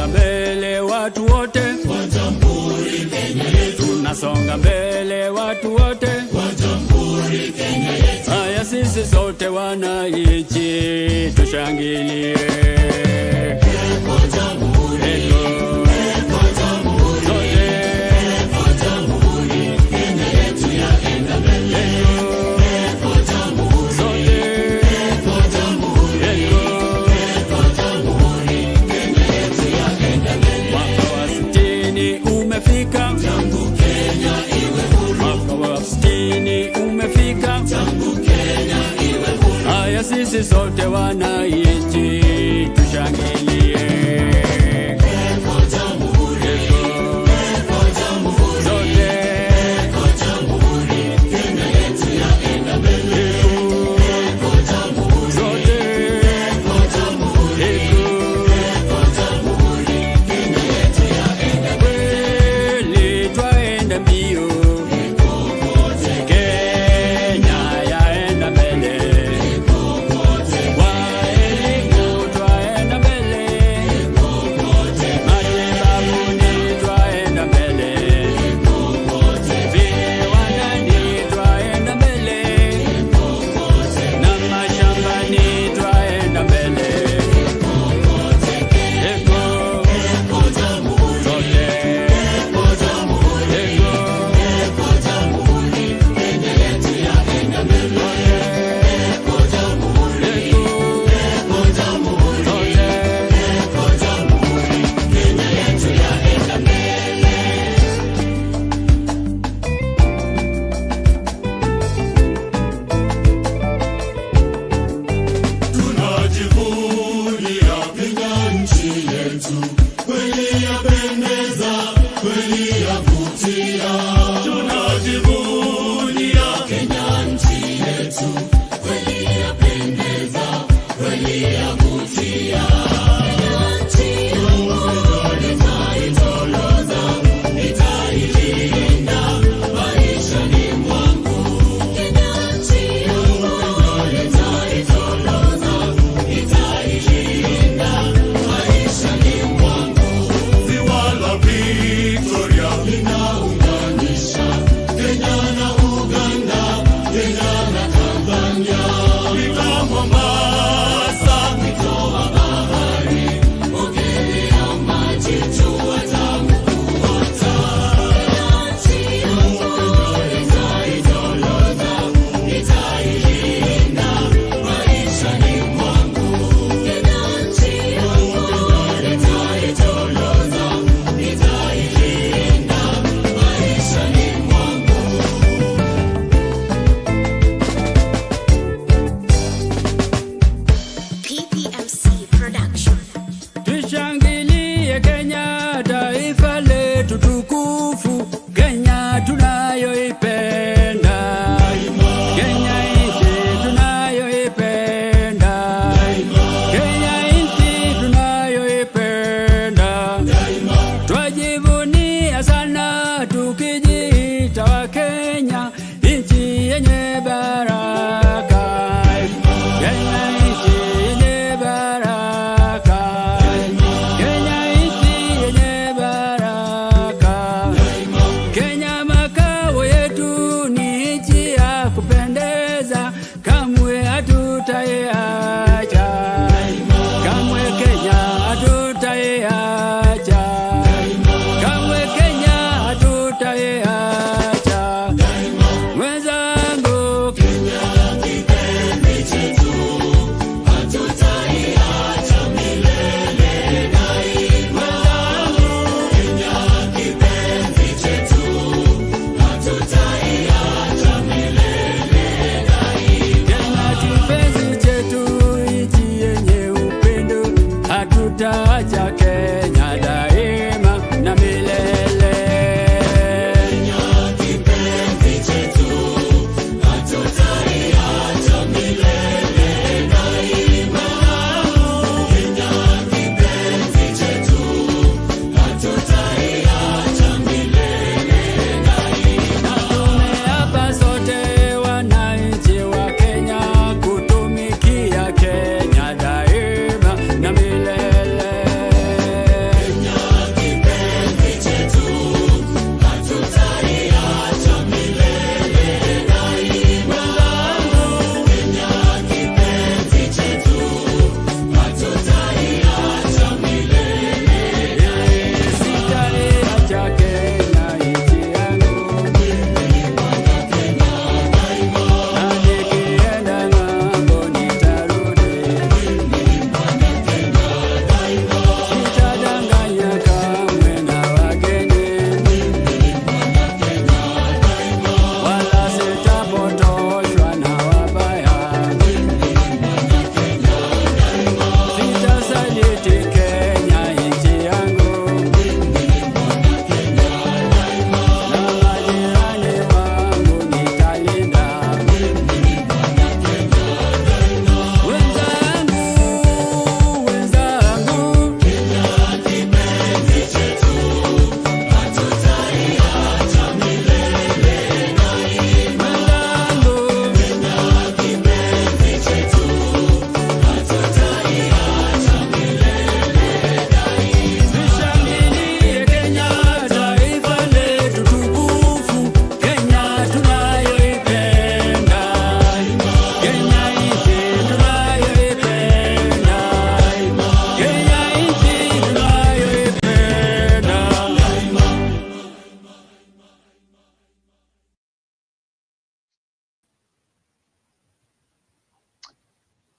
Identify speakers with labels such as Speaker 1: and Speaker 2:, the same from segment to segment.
Speaker 1: tunasonga mbele watu wote wa Jamhuri Kenya yetu. Tunasonga mbele watu wote wa Jamhuri Kenya yetu. Haya sisi sote wananchi tushangilie. Sisi sote wananchi tushangilie.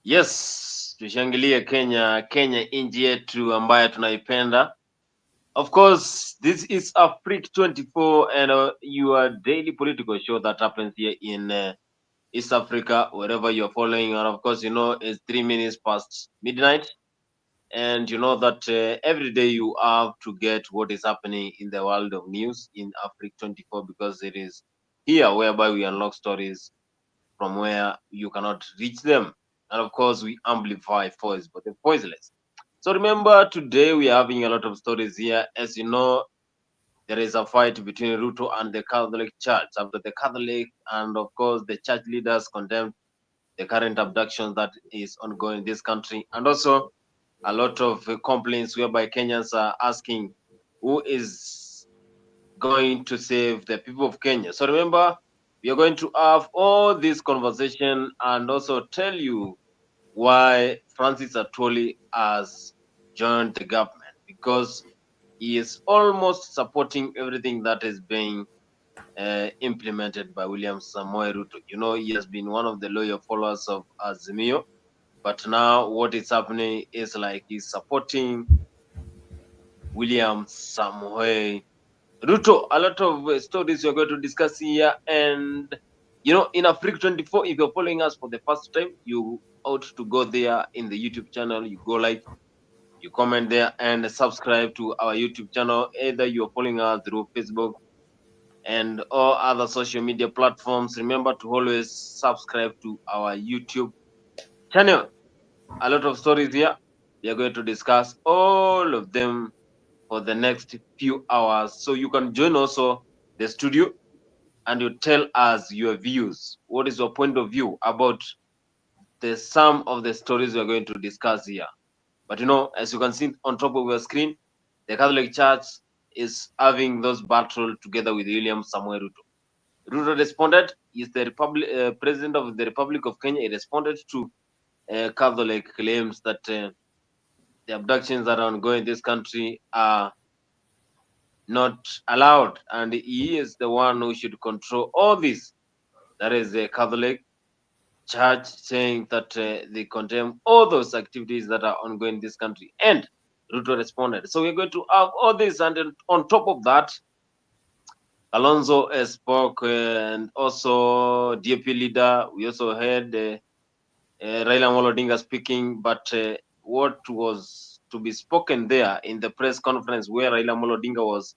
Speaker 2: Yes, tushangilie Kenya nchi yetu ambayo tunaipenda. Of course, this is Afrique 24 and your daily political show that happens here in East Africa, wherever you're following. And of course, you know, it's 3 minutes past midnight. And you know that every day you have to get what is happening in the world of news in Afrique 24 because it is here whereby we unlock stories from where you cannot reach them. And of course, we amplify voice, but the voiceless. So remember, today we are having a lot of stories here. As you know, there is a fight between Ruto and the Catholic Church after the Catholic and of course the church leaders condemned the current abduction that is ongoing in this country, and also a lot of complaints whereby Kenyans are asking who is going to save the people of Kenya. So remember, we are going to have all this conversation and also tell you why Francis Atwoli has joined the government because he is almost supporting everything that is being implemented by William Samoei Ruto. You know, he has been one of the loyal followers of Azimio, but now what is happening is like he's supporting William Samoei Ruto. A lot of stories we're going to discuss here, and you know, in Africa 24, if you're following us for the first time, you ought to go there in the YouTube channel. You go like, you comment there, and subscribe to our YouTube channel. Either you're following us through Facebook and all other social media platforms. Remember to always subscribe to our YouTube channel. A lot of stories here. We are going to discuss all of them for the next few hours. So you can join also the studio and you tell us your views. What is your point of view about the sum of the stories we are going to discuss here? But you know, as you can see on top of your screen, the Catholic Church is having those battle together with William Samuel Ruto. Ruto responded, is the president of the Republic of Kenya. He responded to Catholic claims that the abductions that are ongoing in this country are not allowed, and he is the one who should control all this. That is the Catholic Church saying that they condemn all those activities that are ongoing in this country. And Ruto responded. So we're going to have all this, and then on top of that, Kalonzo spoke, and also DAP leader. We also heard Raila Amolo Odinga speaking, but what was to be spoken there in the press conference where Raila Amolo Odinga was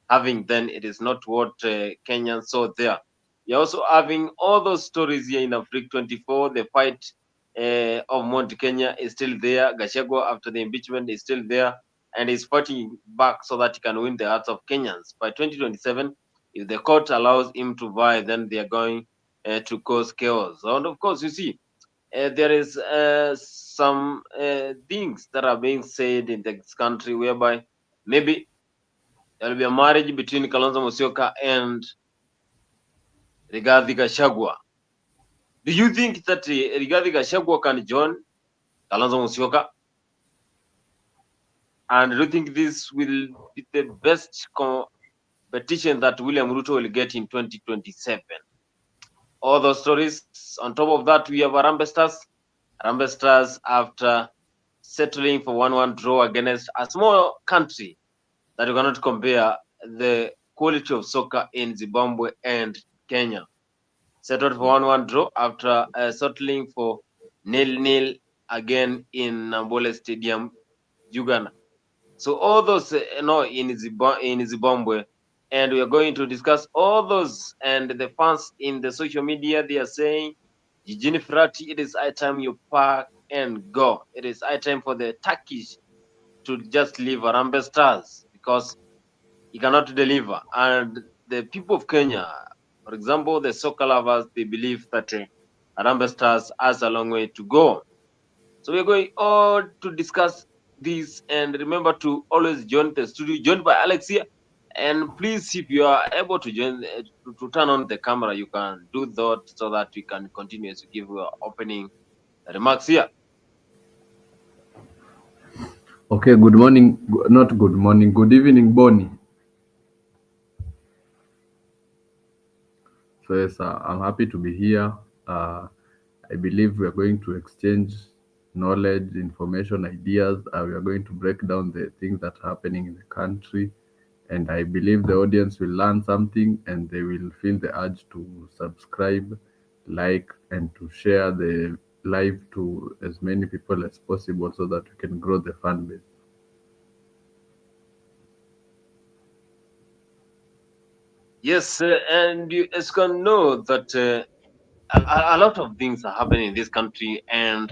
Speaker 2: having, then it is not what Kenyans saw there. You're also having all those stories here in Afrique 24. The fight of Mount Kenya is still there. Gachagua, after the impeachment, is still there and is fighting back so that he can win the hearts of Kenyans. By 2027, if the court allows him to vie, then they are going to cause chaos. And of course, you see, there is some things that are being said in this country whereby maybe there will be a marriage between Kalonzo Musyoka and Rigathi Gachagua. Do you think that Rigathi Gachagua can join Kalonzo Musyoka? And do you think this will be the best competition that William Ruto will get in 2027? All those stories. On top of that, we have Harambee Stars. Harambee Stars, after settling for 1-1 draw against a small country that you cannot compare the quality of soccer in Zimbabwe and Kenya. Settled for 1-1 draw after settling for 0-0 again in Nambole Stadium, Uganda. So all those, in Zimbabwe, and we are going to discuss all those. And the fans in the social media, they are saying, Eugene Frati, it is high time you pack and go. It is high time for the Turkish to just leave Harambee Stars because he cannot deliver. And the people of Kenya, for example, the soccer lovers, they believe that Harambee Stars has a long way to go. So we're going all to discuss this, and remember to always join the studio, joined by Alex here. And please, if you are able to join, to turn on the camera, you can do that so that we can continue to give opening remarks here.
Speaker 3: Okay, good morning, not good morning, good evening, Bonnie. So yes, I'm happy to be here. I believe we are going to exchange knowledge, information, ideas. We are going to break down the things that are happening in the country, and I believe the audience will learn something and they will feel the urge to subscribe, like, and to share the live to as many people as possible so that we can grow the fan base.
Speaker 2: Yes, and you as can know that a lot of things are happening in this country. And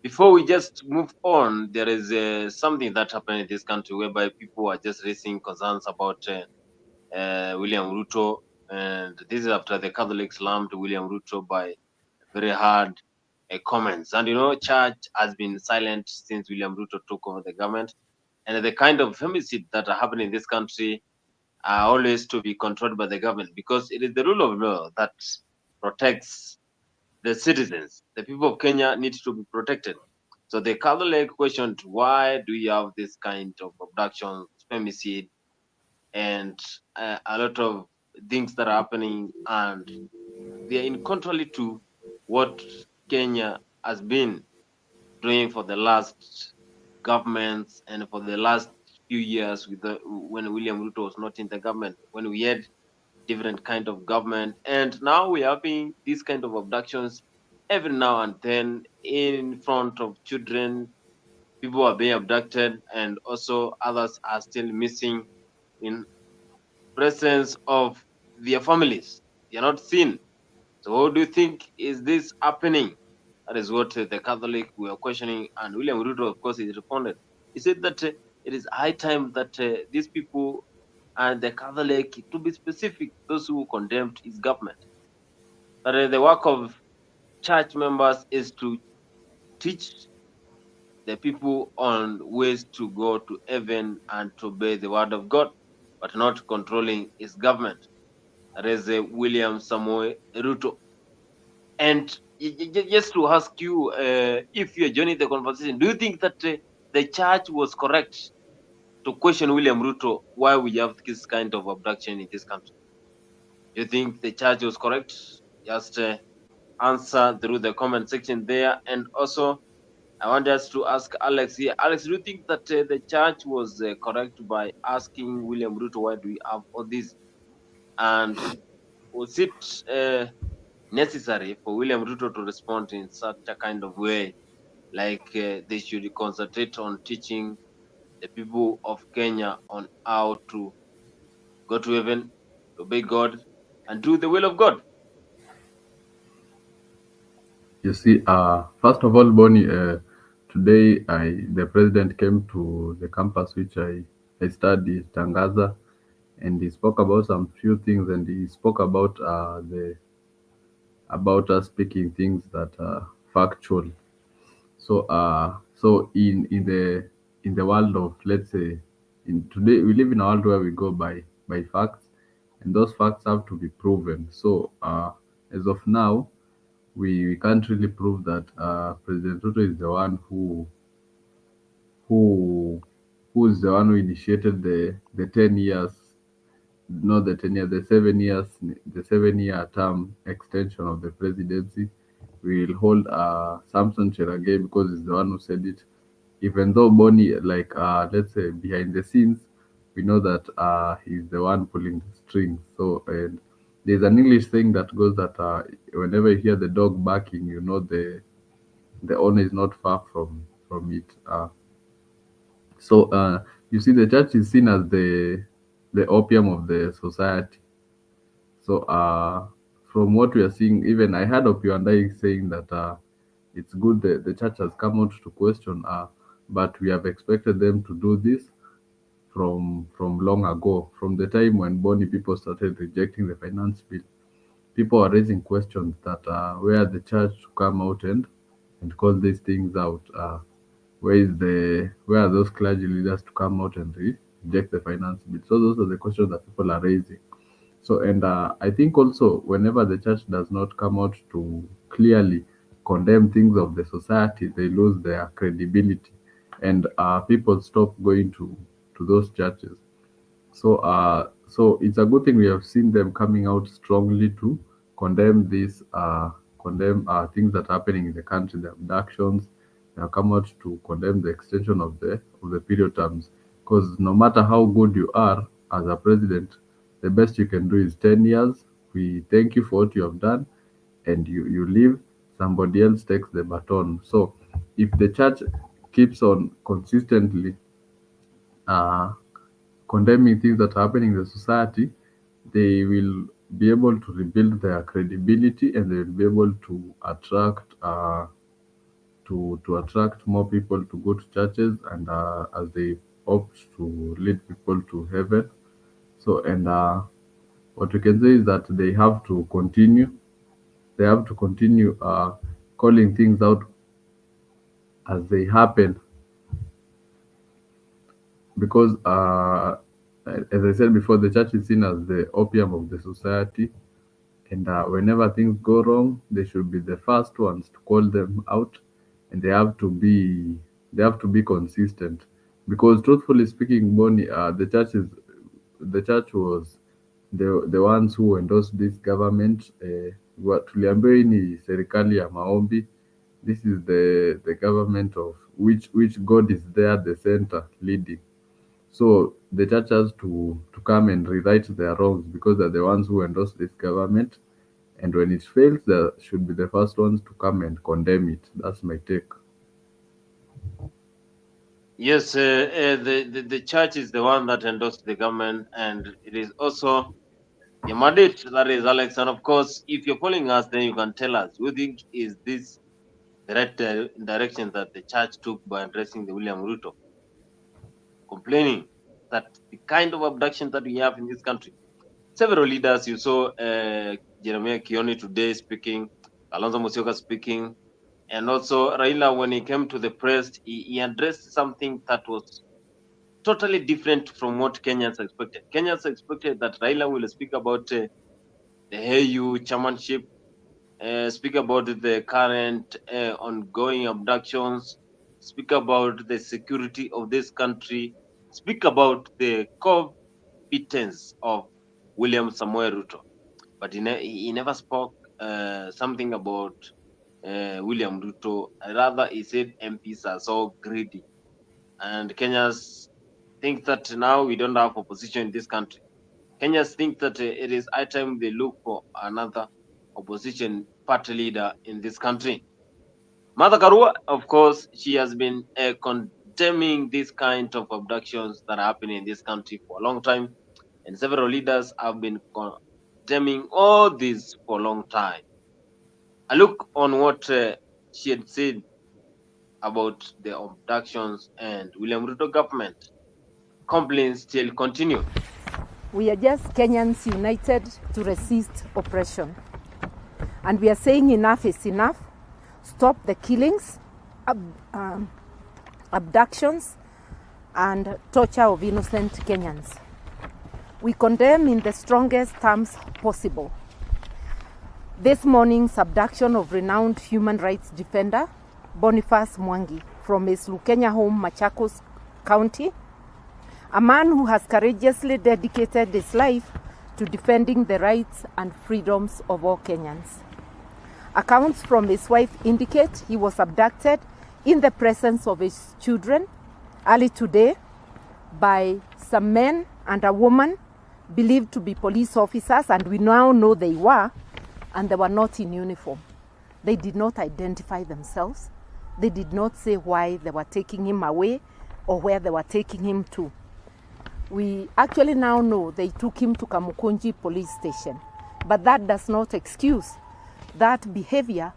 Speaker 2: before we just move on, there is something that happened in this country whereby people are just raising concerns about William Ruto. And this is after the Catholics slammed William Ruto by very hard comments. And church has been silent since William Ruto took over the government. And the kind of femicide that are happening in this country are always to be controlled by the government, because it is the rule of law that protects the citizens. The people of Kenya need to be protected. So the Catholic questioned, why do you have this kind of abduction, femicide, and a lot of things that are happening, and they are in contrary to what Kenya has been doing for the last governments and for the last few years when William Ruto was not in the government, when we had different kind of government, and now we are having these kind of abductions every now and then in front of children. People are being abducted, and also others are still missing in presence of their families. They are not seen. So what do you think is this happening? That is what the Catholic were questioning, and William Ruto, of course, he responded. He said that it is high time that these people and the Catholic, to be specific, those who condemned his government, that the work of church members is to teach the people on ways to go to heaven and to obey the word of God, but not controlling his government. That is William Samoei Ruto. And just to ask you, if you're joining the conversation, do you think that the church was correct to question William Ruto why we have this kind of abduction in this country? Do you think the church was correct? Just answer through the comment section there. And also, I want us to ask Alex here. Alex, do you think that the church was correct by asking William Ruto why do we have all this? And was it necessary for William Ruto to respond in such a kind of way? Like they should concentrate on teaching the people of Kenya on how to go to heaven, obey God, and do the will of God.
Speaker 3: You see, first of all, Bonnie, today the president came to the campus which I studied, Tangaza, and he spoke about some few things, and he spoke the about us speaking things that are factual. So in the world of, let's say, in today we live in a world where we go by facts, and those facts have to be proven. So as of now, we can't really prove that President Ruto is the one who who is the one who initiated the 10 years, not the 10 year, the 7 year term extension of the presidency. We will hold Samson Cherage because he's the one who said it. Even though Bonnie, like, let's say behind the scenes, we know that he's the one pulling the strings. So, and there's an English thing that goes that whenever you hear the dog barking, you know the owner is not far from it. So you see, the church is seen as the opium of the society. So from what we are seeing, even I heard of you and I saying that it's good that the church has come out to question, but we have expected them to do this from long ago, from the time when Bonnie people started rejecting the finance bill. People are raising questions that where the church to come out and call these things out. Where are those clergy leaders to come out and reject the finance bill? So those are the questions that people are raising. So, and I think also whenever the church does not come out to clearly condemn things of the society, they lose their credibility, and people stop going to those churches. So it's a good thing we have seen them coming out strongly to condemn these things that are happening in the country, the abductions, have come out to condemn the extension of the period terms. Because no matter how good you are as a president, the best you can do is 10 years. We thank you for what you have done, and you leave, somebody else takes the baton. So if the church keeps on consistently uh, condemning things that are happening in the society, they will be able to rebuild their credibility, and they will be able to attract to attract more people to go to churches, and as they opt to lead people to heaven. So, and what we can say is that they have to continue. They have to continue calling things out as they happen, because as I said before, the church is seen as the opium of the society, and whenever things go wrong, they should be the first ones to call them out, and they have to be consistent. Because truthfully speaking, Bonnie, the church was the ones who endorsed this government. Tuliambiwa hii ni serikali ya maombi. This is the government of which God is there at the center leading. So the church has to come and rewrite their wrongs, because they're the ones who endorse this government. And when it fails, they should be the first ones to come and condemn it. That's my take.
Speaker 2: Yes, the church is the one that endorsed the government, and it is also the mandate that is Alex. And of course, if you're following us, then you can tell us, you think is this the right direction that the church took by addressing the William Ruto, complaining that the kind of abduction that we have in this country. Several leaders, you saw Jeremiah Kioni today speaking, Kalonzo Musyoka speaking, and also Raila, when he came to the press, he addressed something that was totally different from what Kenyans expected. Kenyans expected that Raila will speak about the AU chairmanship, speak about the current ongoing abductions, speak about the security of this country, speak about the competence of William Samoei Ruto. But he never spoke something about William Ruto. Rather, he said MPs are so greedy. And Kenyans think that now we don't have opposition in this country. Kenyans think that it is high time they look for another opposition party leader in this country. Martha Karua, of course, she has been condemning this kind of abductions that are happening in this country for a long time. And several leaders have been condemning all this for a long time. I look on what she had said about the abductions, and William Ruto government complaints still continue.
Speaker 4: We are just Kenyans united to resist oppression. And we are saying enough is enough. Stop the killings, abductions, and torture of innocent Kenyans. We condemn in the strongest terms possible this morning's abduction of renowned human rights defender Boniface Mwangi from his Lukenya home, Machakos County, a man who has courageously dedicated his life to defending the rights and freedoms of all Kenyans. Accounts from his wife indicate he was abducted in the presence of his children early today by some men and a woman believed to be police officers, and we now know they were, and they were not in uniform. They did not identify themselves. They did not say why they were taking him away or where they were taking him to. We actually now know they took him to Kamukunji police station, but that does not excuse that behavior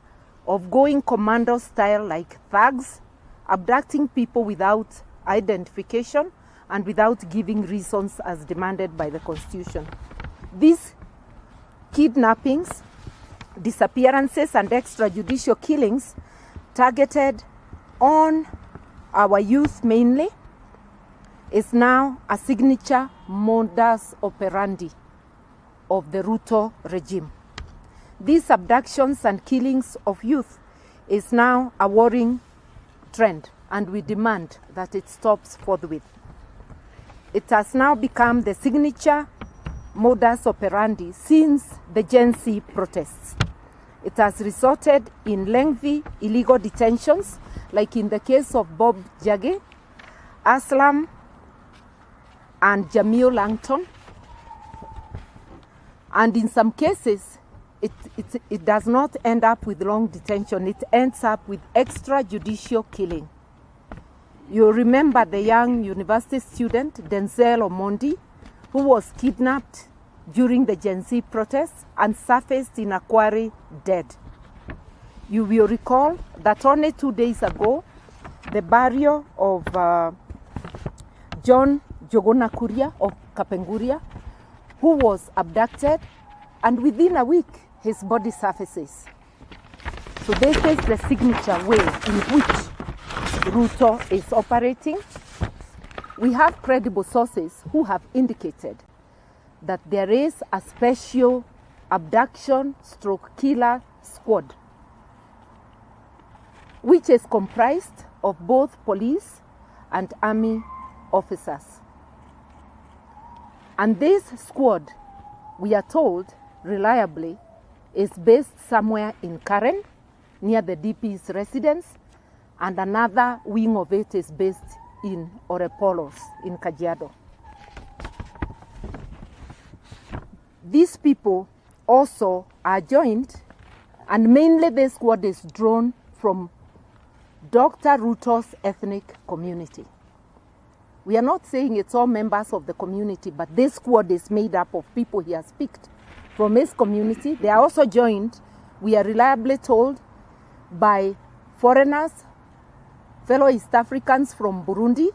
Speaker 4: of going commando style like thugs, abducting people without identification and without giving reasons as demanded by the Constitution. These kidnappings, disappearances, and extrajudicial killings targeted on our youth mainly is now a signature modus operandi of the Ruto regime. These abductions and killings of youth is now a worrying trend, and we demand that it stops forthwith. It has now become the signature modus operandi since the Gen Z protests. It has resulted in lengthy illegal detentions, like in the case of Bob Jage, Aslam, and Jamil Langton. And in some cases, it does not end up with long detention. It ends up with extrajudicial killing. You remember the young university student, Denzel Omondi, who was kidnapped during the Gen Z protests and surfaced in a quarry dead. You will recall that only 2 days ago, the burial of John Jogona Kuria of Kapenguria, who was abducted, and within a week, his body surfaces. So this is the signature way in which Ruto is operating. We have credible sources who have indicated that there is a special abduction stroke killer squad, which is comprised of both police and army officers. And this squad, we are told reliably, is based somewhere in Karen, near the DP's residence, and another wing of it is based in Orepolos, in Kajiado. These people also are joined, and mainly this squad is drawn from Dr. Ruto's ethnic community. We are not saying it's all members of the community, but this squad is made up of people he has picked from his community. They are also joined, we are reliably told, by foreigners, fellow East Africans from Burundi,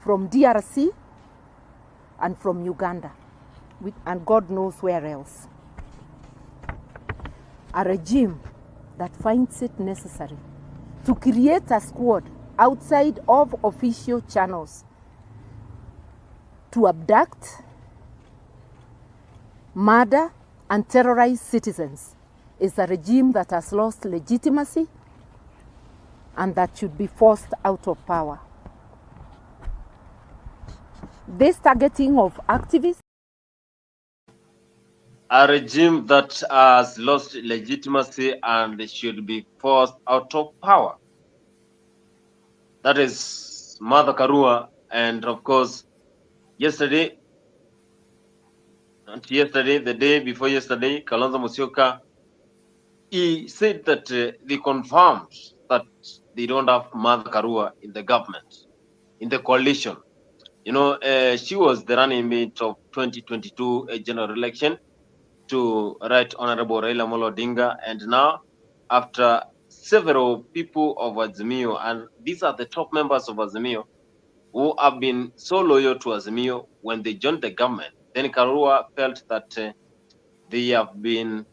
Speaker 4: from DRC, and from Uganda, and God knows where else. A regime that finds it necessary to create a squad outside of official channels to abduct, murder, and terrorize citizens is a regime that has lost legitimacy and that should be forced out of power. This targeting of activists,
Speaker 2: a regime that has lost legitimacy and should be forced out of power. That is Martha Karua, and of course, yesterday, the day before yesterday, Kalonzo Musyoka, he said that they confirmed that they don't have Martha Karua in the government, in the coalition. You know, she was the running mate of 2022 general election to Right Honorable Raila Amolo Odinga, and now after several people of Azimio, and these are the top members of Azimio, who have been so loyal to Azimio when they joined the government, then Karua felt that they have been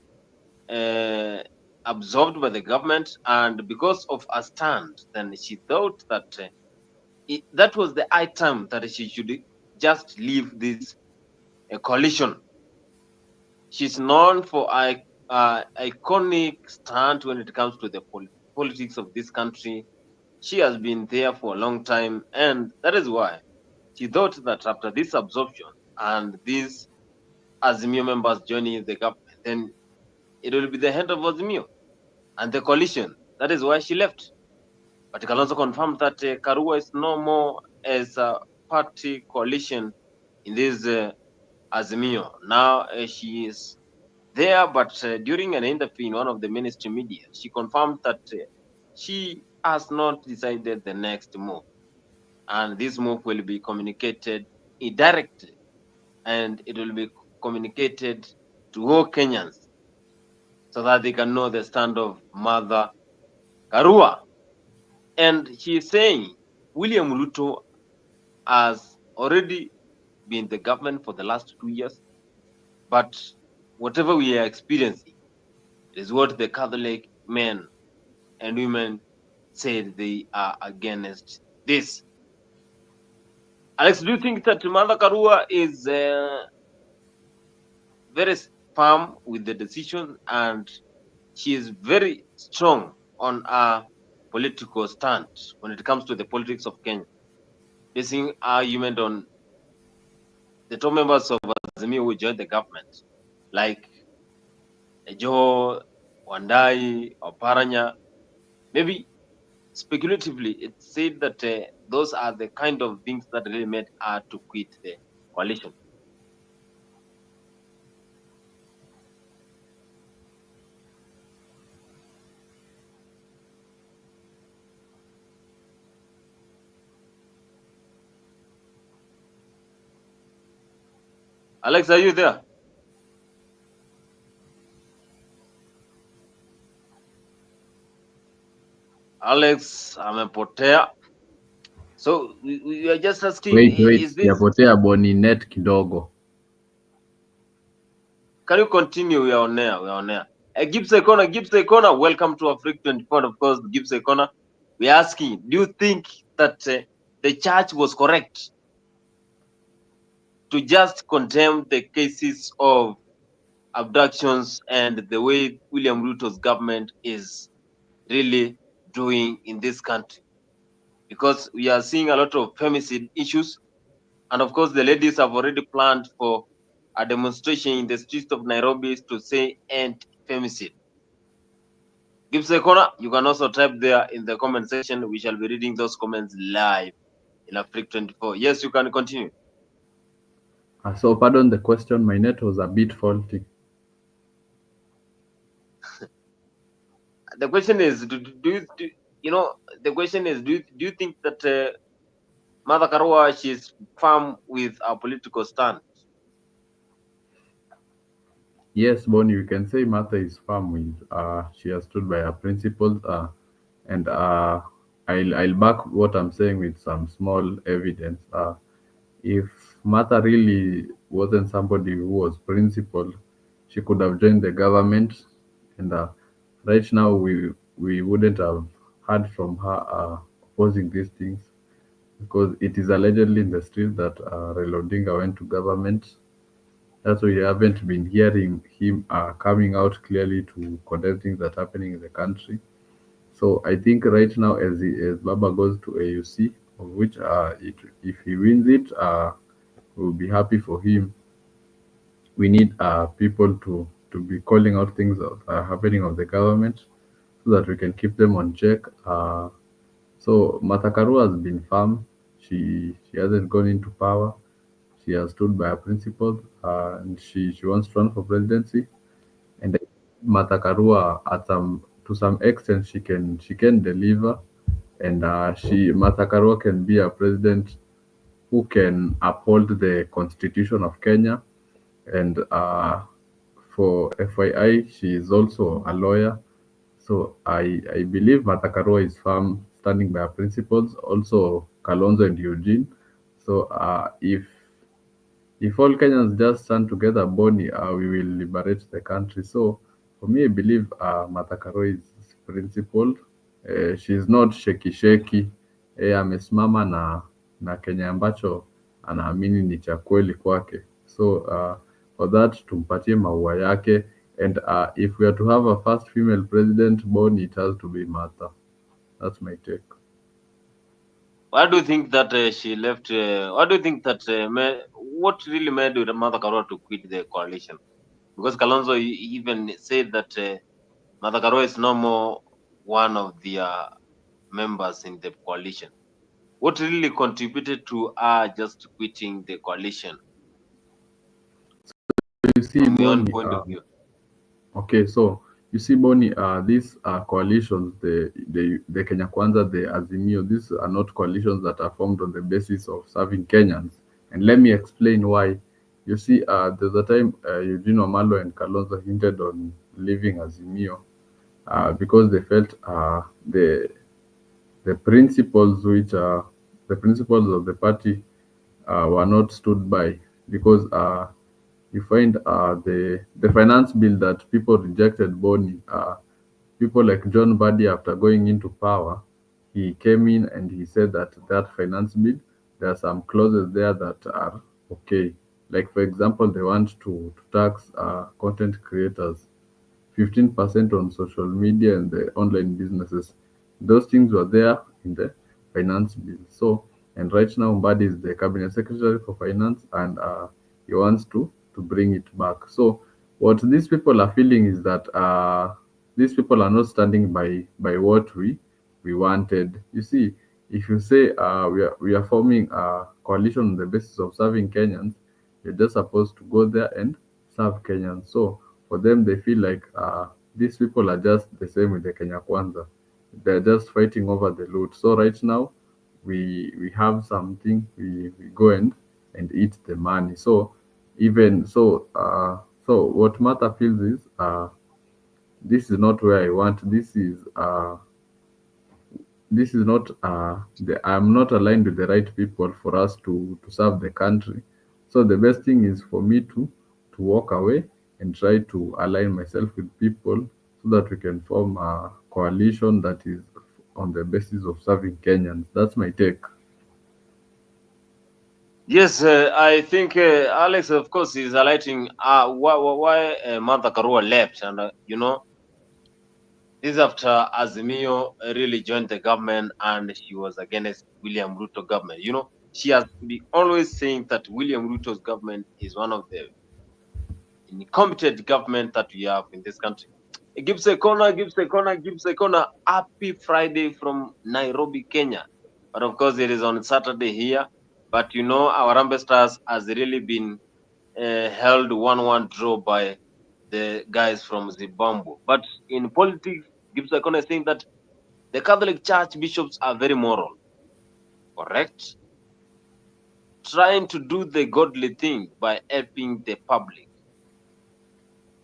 Speaker 2: absorbed by the government, and because of a stand, then she thought that that was the high time that she should just leave this coalition. She's known for iconic stand when it comes to the politics of this country. She has been there for a long time, and that is why she thought that after this absorption and these Azimio members joining the government, then it will be the end of Azimio and the coalition. That is why she left. But Kalonzo confirmed that Karua is no more as a party coalition in this Azimio. Now she is there, but during an interview in one of the mainstream media, she confirmed that she has not decided the next move. And this move will be communicated indirectly, and it will be communicated to all Kenyans so that they can know the stand of Mother Karua. And she is saying William Ruto has already been the government for the last 2 years, but whatever we are experiencing is what the Catholic men and women said they are against this. Alex, do you think that Mother Karua is very firm with the decision and she is very strong on a political stand when it comes to the politics of Kenya, basing argument on the top members of Azimio who joined the government, like Joe Wandai, Oparanya. Maybe speculatively, it's said that those are the kind of things that really made her to quit the coalition. Alex, are you there? Alex, amepotea. So we are just asking,
Speaker 3: Wait,
Speaker 2: is this?
Speaker 3: sijapotea Boni, net kidogo.
Speaker 2: Can you continue? We are on air. We are on air. Gibbs Ekona, welcome to Africa 24. Of course, Gibbs Ekona. We are asking, do you think that the church was correct to just condemn the cases of abductions and the way William Ruto's government is really doing in this country? Because we are seeing a lot of femicide issues. And of course, the ladies have already planned for a demonstration in the streets of Nairobi to say end femicide. Gibbs Ekona, you can also type there in the comment section. We shall be reading those comments live in Africa 24. Yes, you can continue.
Speaker 3: So pardon the question, my net was a bit faulty.
Speaker 2: The question is, do the question is, do you think that Mother Karua, she's firm with our political stand?
Speaker 3: Yes, Bonnie, you can say Martha is firm with she has stood by her principles, and I'll back what I'm saying with some small evidence. If Martha really wasn't somebody who was principled, she could have joined the government, and right now we wouldn't have heard from her opposing these things, because it is allegedly in the street that Raila Odinga went to government. That's why we haven't been hearing him coming out clearly to condemn things that are happening in the country. So I think right now, as Baba goes to AUC, of which if he wins it, we'll be happy for him. We need people to be calling out things that are happening of the government, so that we can keep them on check. So Matakaru has been firm. She hasn't gone into power. She has stood by her principles, and she wants to run for presidency. And Matakarua, at some to some extent, she can deliver, and Matakarua can be a president who can uphold the constitution of Kenya. And for FYI, she is also a lawyer. So I believe Matakarua is firm, standing by her principles. Also, Kalonzo and Eugene. So if all Kenyans just stand together, Boni, we will liberate the country. So for me, I believe Martha Karua is principled. She's not shaky. Amesimama na Kenya ambacho anaamini ni cha kweli kwake. So for that tumpatie maua yake, and if we are to have a first female president, Boni, it has to be Martha. That's my take.
Speaker 2: Why do you think that she left? Why do you think that what really made Mother Karua to quit the coalition? Because Kalonzo even said that Mother Karua is no more one of the members in the coalition. What really contributed to her just quitting the coalition?
Speaker 3: You see,
Speaker 2: From your own
Speaker 3: Boni,
Speaker 2: point of view.
Speaker 3: okay, so you see, Boni, these coalitions, the Kenya Kwanza, the Azimio, these are not coalitions that are formed on the basis of serving Kenyans. And let me explain why. You see, there's a time Eugene Omalo and Kalonzo hinted on leaving Azimio because they felt the principles the principles of the party were not stood by, because you find the finance bill that people rejected, Boni, people like John Buddy, after going into power, he came in and he said that finance bill, there are some clauses there that are okay. Like, for example, they want to tax content creators 15% on social media and the online businesses. Those things were there in the finance bill. So, and right now, Mbadi is the cabinet secretary for finance, and he wants to bring it back. So, what these people are feeling is that these people are not standing by what we wanted. You see, if you say we are forming a coalition on the basis of serving Kenyans, you're just supposed to go there and serve Kenyans. So for them, they feel like these people are just the same with the Kenya Kwanza. They're just fighting over the loot. So right now, we have something, we go and eat the money. So even so, so what Martha feels is this is not where I want. This is not I'm not aligned with the right people for us to serve the country. So the best thing is for me to walk away and try to align myself with people so that we can form a coalition that is on the basis of serving Kenyans. That's my take.
Speaker 2: Yes, I think Alex, of course, is highlighting why Martha Karua left, and this after Azimio really joined the government and she was against William Ruto government. She has been always saying that William Ruto's government is one of the incompetent government that we have in this country. Gives a corner. Happy Friday from Nairobi, Kenya. But of course, it is on Saturday here. But our Harambee Stars has really been held 1-1 draw by the guys from Zimbabwe. But in politics, Gibbs Icona is saying that the Catholic Church bishops are very moral. Correct? Trying to do the godly thing by helping the public.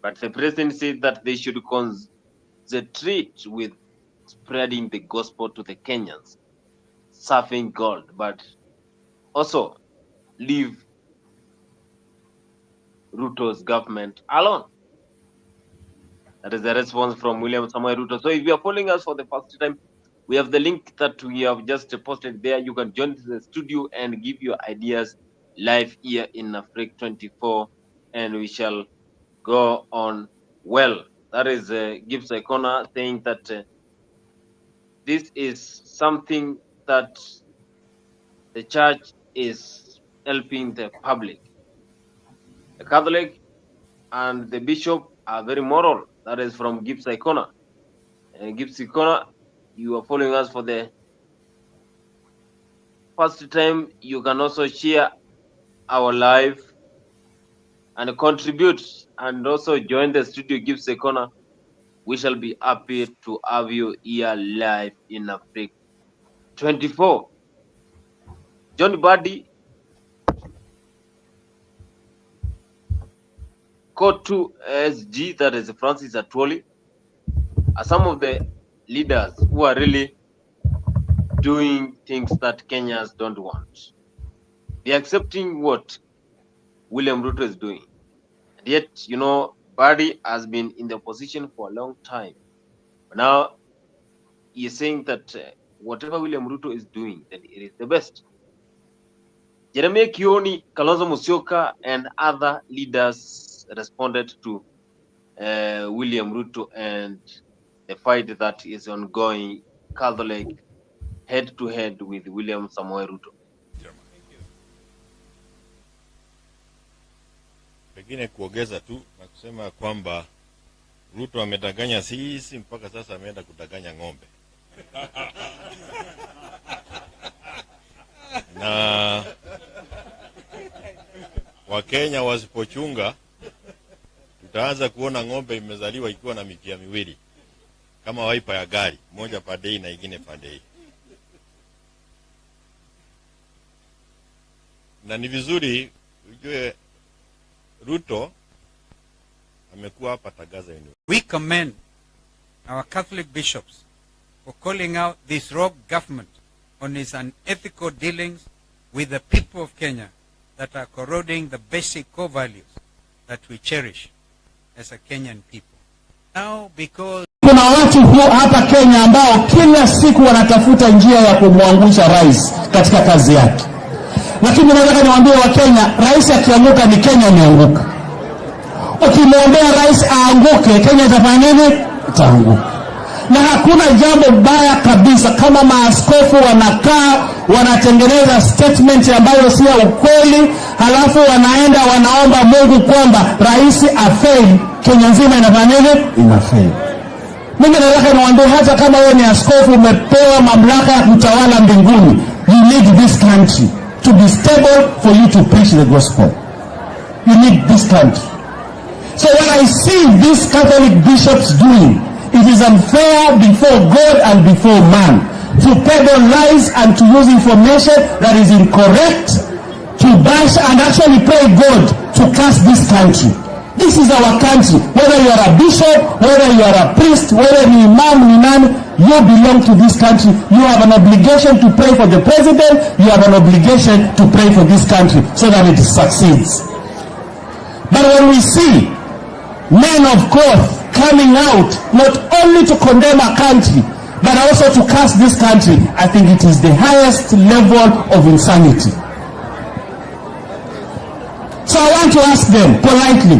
Speaker 2: But the president said that they should concentrate with spreading the gospel to the Kenyans, serving God, but also leave Ruto's government alone. That is the response from William Samoei Ruto. So if you are following us for the first time, we have the link that we have just posted there. You can join the studio and give your ideas live here in Africa 24, and we shall go on well. That is Gibbs Icona saying that this is something that the church is helping the public. The Catholic and the bishop are very moral. That is from Gibbs Icona. Gibbs Icona, you are following us for the first time. You can also share our live and contribute and also join the studio Gibbs Icona. We shall be happy to have you here live in Africa 24. John Buddy, Kotu SG, that is Francis Atwoli, are some of the leaders who are really doing things that Kenyans don't want. They are accepting what William Ruto is doing. And yet, Buddy has been in the position for a long time. But now he is saying that whatever William Ruto is doing, that it is the best. Jeremiah Kioni, Kalonzo Musyoka, and other leaders responded to William Ruto and the fight that is ongoing, Catholic head-to-head with William Samoei Ruto.
Speaker 5: Pengine kuongeza tu na kusema kwamba Ruto amedanganya sisi mpaka sasa ameenda kudanganya ng'ombe. Na Wakenya wasipochunga tutaanza kuona ng'ombe imezaliwa ikiwa na mikia miwili kama waipa ya gari, moja padei na ingine padei. Na ni vizuri ujue Ruto amekuwa hapa Tagaza eneo.
Speaker 6: We commend our Catholic bishops for calling out this rogue government on its unethical dealings with the people of Kenya that are corroding the basic core values that we cherish as a Kenyan people. Now because
Speaker 7: kuna watu hapa Kenya ambao kila siku wanatafuta njia ya kumwangusha rais katika kazi yake. Lakini nataka niwaambie wa Kenya, rais akianguka ni Kenya imeanguka. Ukimwombea rais aanguke, Kenya itafanya nini? Itaanguka. Na hakuna jambo baya kabisa kama maaskofu wanakaa wanatengeneza statement ambayo si ya ukweli, halafu wanaenda wanaomba Mungu kwamba rais afeli, Kenya nzima inafanya nini? Inafeli. Mimi nataka niwaambie, hata kama wewe ni askofu umepewa mamlaka ya kutawala mbinguni, you need this country to be stable for you to preach the gospel. You need this country. So what I see these Catholic bishops doing, it is unfair before God and before man to peddle lies and to use information that is incorrect to bash and actually pray God to curse this country. This is our country. Whether you are a bishop, whether you are a priest, whether you are imam, you belong to this country. You have an obligation to pray for the president. You have an obligation to pray for this country so that it succeeds. But when we see men of God coming out not only to condemn a country but also to curse this country, I think it is the highest level of insanity. So I want to ask them politely,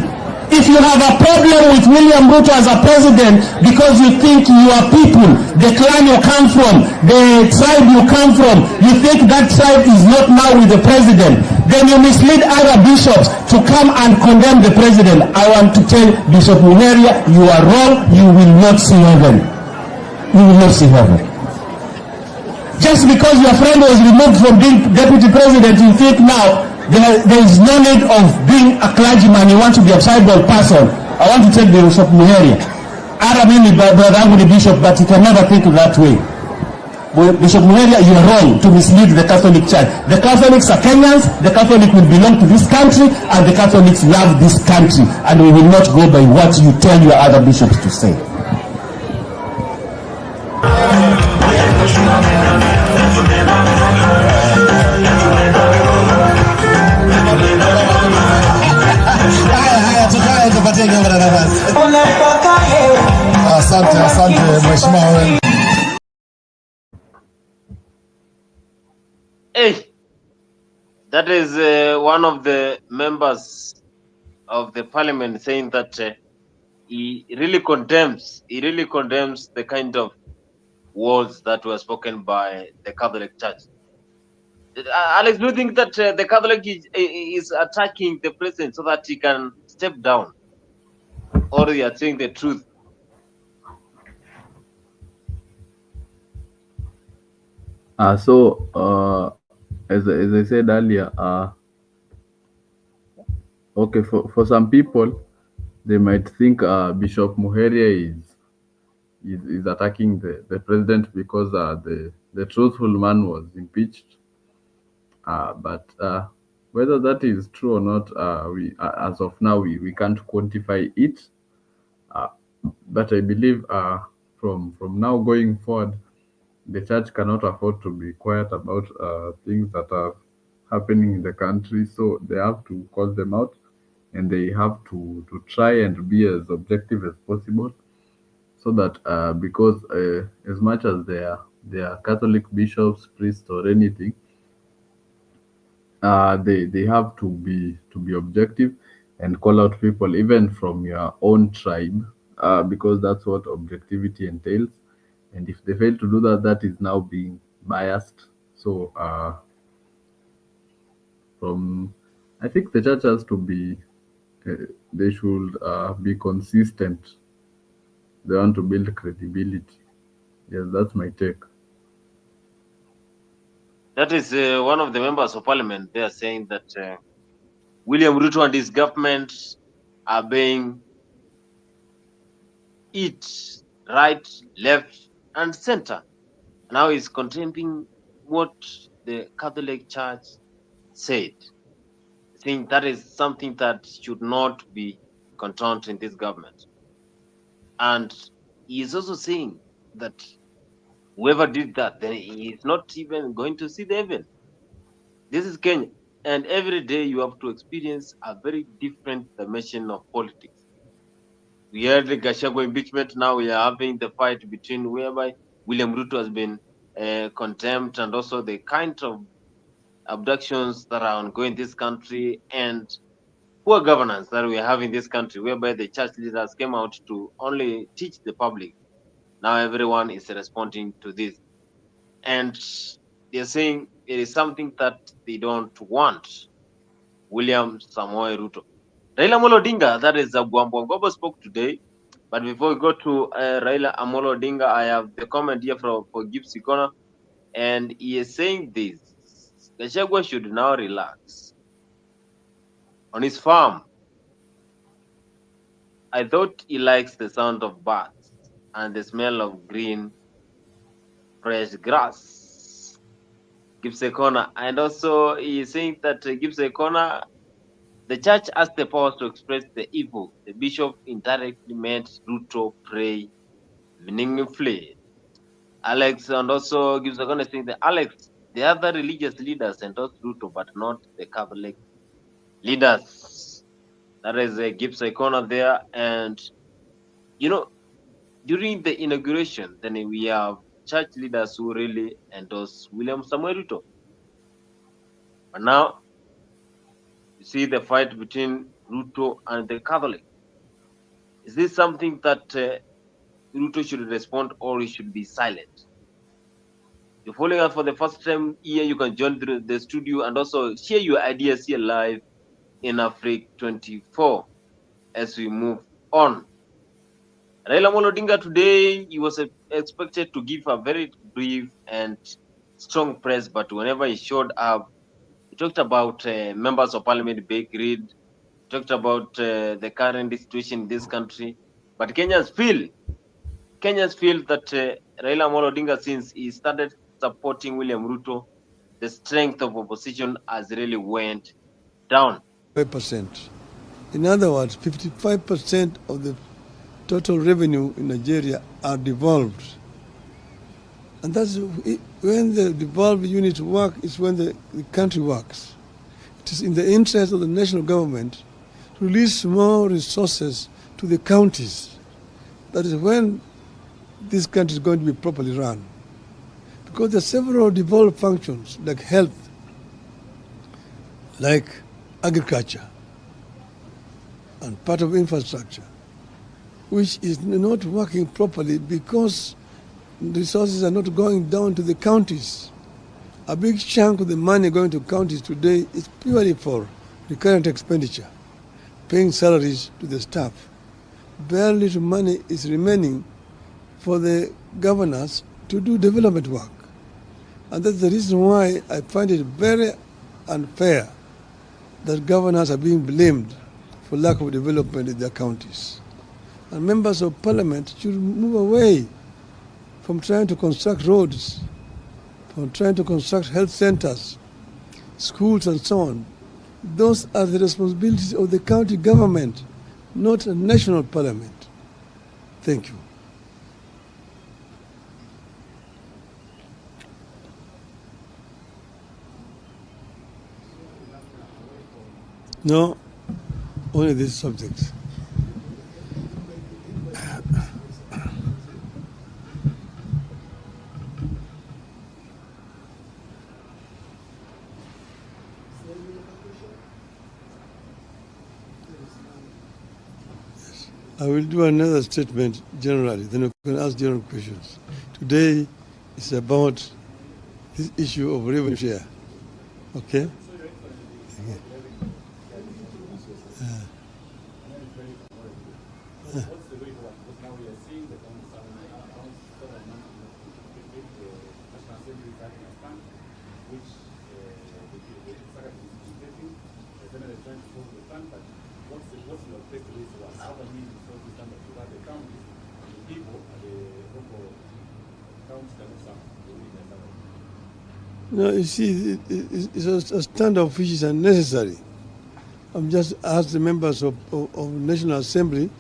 Speaker 7: if you have a problem with William Ruto as a president because you think your people, the clan you come from, the tribe you come from, you think that tribe is not now with the president, then you mislead other bishops to come and condemn the president. I want to tell Bishop Muheria, you are wrong. You will not see heaven. You will not see heaven. Just because your friend was removed from being deputy president, you think now there is no need of being a clergyman. You want to be a tribal person. I want to tell Bishop Muheria, I mean brother Angry Bishop, but you can never think that way. Bishop Muheria, you are wrong to mislead the Catholic Church. The Catholics are Kenyans, the Catholic will belong to this country, and the Catholics love this country, and we will not go by what you tell your other bishops to say.
Speaker 8: Asante mheshimiwa.
Speaker 2: Hey, that is one of the members of the parliament saying that he really condemns the kind of words that were spoken by the Catholic Church. Alex, do you think that the Catholic is attacking the president so that he can step down, or they are saying the truth?
Speaker 3: As I said earlier, okay, for some people, they might think Bishop Muheria is attacking the president because the truthful man was impeached. But whether that is true or not, we as of now we can't quantify it. But I believe from now going forward, the church cannot afford to be quiet about things that are happening in the country. So they have to call them out, and they have to try and be as objective as possible, so that because as much as they are Catholic bishops, priests, or anything, they have to be objective and call out people even from your own tribe, because that's what objectivity entails. And if they fail to do that, that is now being biased. So I think the church has to be, they should be consistent. They want to build credibility. Yes, that's my take.
Speaker 2: That is one of the members of parliament. They are saying that William Ruto and his government are being it right, left, and center. Now he's condemning what the Catholic Church said. I think that is something that should not be condoned in this government. And he is also saying that whoever did that, then he is not even going to see the heaven. This is Kenya. And every day you have to experience a very different dimension of politics. We heard the Gachagua impeachment. Now we are having the fight between whereby William Ruto has been condemned, and also the kind of abductions that are ongoing in this country, and poor governance that we have in this country, whereby the church leaders came out to only teach the public. Now everyone is responding to this. And they're saying it is something that they don't want. William Samoei Ruto. Raila Amolo Odinga, that is Gwambo spoke today, But before we go to Raila Amolo Odinga, I have the comment here for Gibbs Corner, and he is saying this: Gachagua should now relax. On his farm, I thought he likes the sound of birds and the smell of green, fresh grass. Gibbs Corner, and also he is saying that Gibbs Corner, the church has the power to express the evil. The bishop indirectly made Ruto pray meaningfully. Alex, and also gives a kind of thing that Alex, the other religious leaders endorsed Ruto, but not the Catholic leaders. That is a Gibbs Icona there. And, you know, during the inauguration, then we have church leaders who really endorse William Samuel Ruto. But now, you see the fight between Ruto and the Catholic. Is this something that Ruto should respond, or he should be silent? You're following us for the first time here, you can join the studio and also share your ideas here live in Africa 24 as we move on. Raila Amolo Odinga today, he was expected to give a very brief and strong press, but whenever he showed up, he talked about members of parliament being greed, talked about the current situation in this country. But Kenyans feel that Raila Amolo Odinga, since he started supporting William Ruto, the strength of opposition has really went down.
Speaker 8: 5%. In other words, 55% of the total revenue in Nigeria are devolved. And that's when the devolved units work is when the country works. It is in the interest of the national government to release more resources to the counties. That is when this country is going to be properly run. Because there are several devolved functions like health, like agriculture, and part of infrastructure, which is not working properly because resources are not going down to the counties. A big chunk of the money going to counties today is purely for recurrent expenditure, paying salaries to the staff. Very little money is remaining for the governors to do development work. And that's the reason why I find it very unfair that governors are being blamed for lack of development in their counties. And members of parliament should move away from trying to construct roads, from trying to construct health centers, schools and so on. Those are the responsibilities of the county government, not a national parliament. Thank you. No, only this subject. I will do another statement generally, then you can ask general questions. Today is about this issue of revenue share. Okay? No, you see, it's a standoff which is unnecessary. I'm just asked the members of National Assembly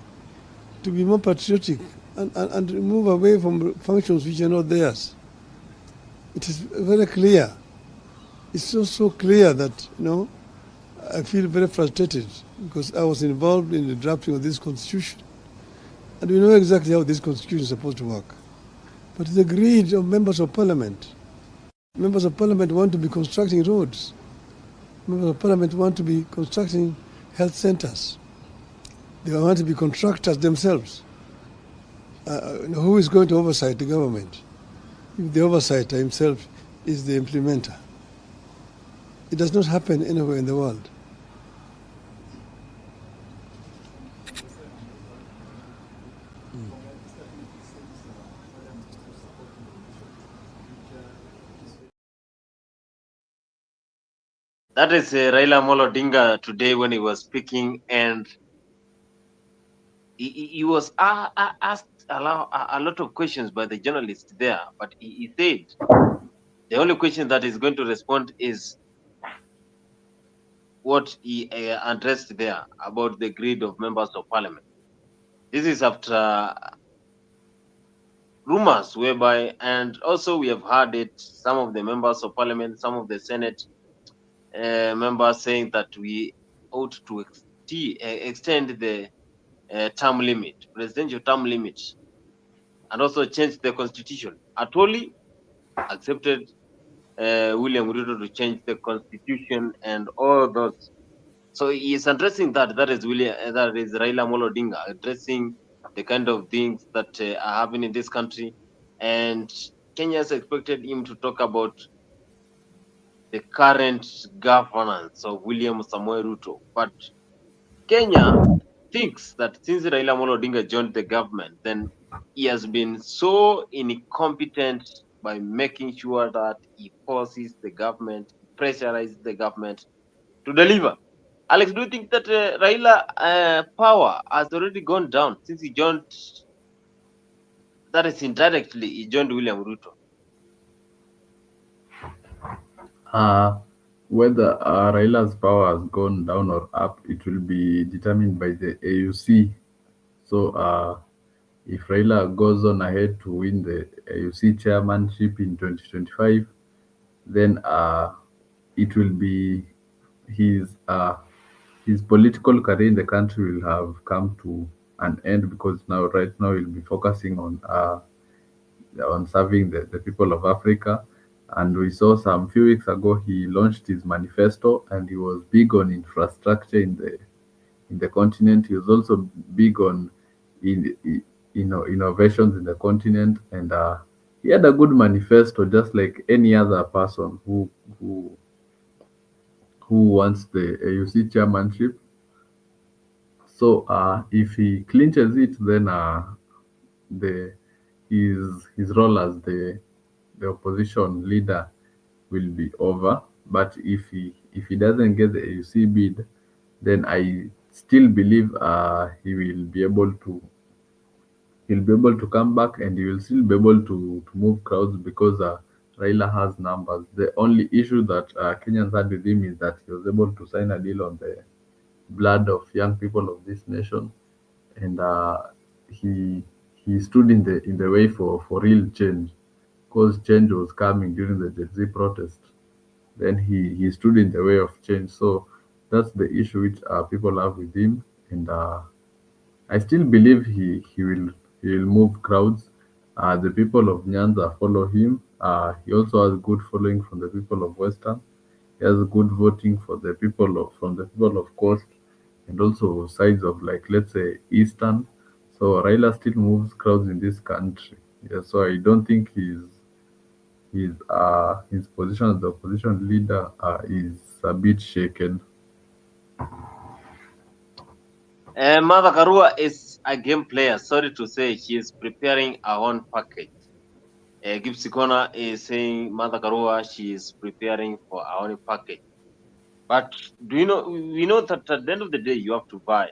Speaker 8: to be more patriotic and move away from functions which are not theirs. It is very clear. It's so clear that, I feel very frustrated because I was involved in the drafting of this constitution. And we know exactly how this constitution is supposed to work. But the greed of members of parliament. Members of parliament want to be constructing roads. Members of parliament want to be constructing health centers. They want to be contractors themselves. Who is going to oversight the government? If the oversighter himself is the implementer. It does not happen anywhere in the world.
Speaker 2: That is Raila Amolo Odinga today when he was speaking, and he was asked a lot of questions by the journalists there, but he said the only question that he's going to respond is what he addressed there about the greed of members of parliament. This is after rumors whereby, and also we have heard it, some of the members of parliament, some of the Senate members saying that we ought to extend the term limit, presidential term limit, and also change the constitution. Atoli accepted William Ruto to change the constitution and all those. So he is addressing that. That is Raila Amolo Odinga addressing the kind of things that are happening in this country, and Kenyans expected him to talk about the current governance of William Samoei Ruto, but Kenya thinks that since Raila Amolo Odinga joined the government, then he has been so incompetent by making sure that he forces the government, pressurizes the government to deliver. Alex, do you think that Raila power has already gone down since he joined? That is indirectly he joined William Ruto.
Speaker 3: Whether Raila's power has gone down or up, it will be determined by the AUC. So if Raila goes on ahead to win the AUC chairmanship in 2025, then it will be his political career in the country will have come to an end, because right now he'll be focusing on serving the people of Africa. And we saw some few weeks ago he launched his manifesto, and he was big on infrastructure in the continent. He was also big on innovations in the continent, and he had a good manifesto, just like any other person who wants the AUC chairmanship. So if he clinches it, then the his role as the opposition leader will be over. But if he doesn't get the AUC bid, then I still believe he'll be able to come back, and he will still be able to move crowds, because Raila has numbers. The only issue that Kenyans had with him is that he was able to sign a deal on the blood of young people of this nation, and he stood in the way for real change, because change was coming during the Gen Z protest. Then he stood in the way of change. So that's the issue which people have with him, and I still believe he will move crowds. The people of Nyanza follow him. He also has good following from the people of Western. He has good voting for the from the people of Coast, and also sides of, like, let's say, Eastern. So Raila still moves crowds in this country. Yeah, so I don't think his position as the opposition leader is a bit shaken.
Speaker 2: Mother Karua is a game player. Sorry to say, she is preparing her own package. Gipsy is saying Mother Karua, she is preparing for her own package. But we know that at the end of the day, you have to buy.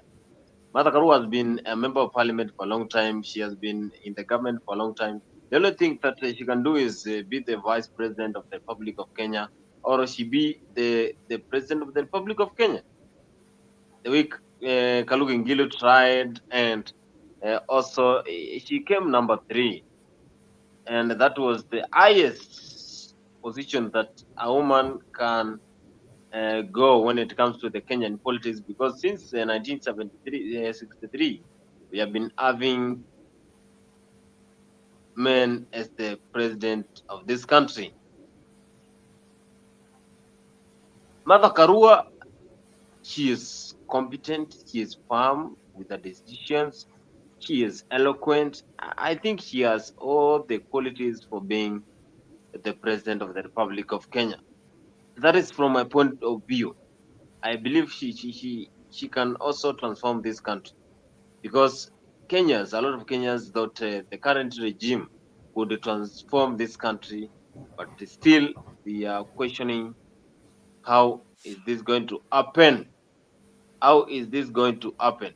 Speaker 2: Mother Karua has been a member of parliament for a long time. She has been in the government for a long time. The only thing that she can do is be the vice president of the Republic of Kenya, or she be the president of the Republic of Kenya. The week Kalugi Ngilu tried, and also she came number 3, and that was the highest position that a woman can go when it comes to the Kenyan politics, because since 1963, we have been having men as the president of this country. Mother Karua, she is competent, she is firm with her decisions, she is eloquent. I think she has all the qualities for being the president of the Republic of Kenya. That is from my point of view. I believe she can also transform this country, because a lot of Kenyans thought the current regime would transform this country, but still we are questioning how is this going to happen? How is this going to happen?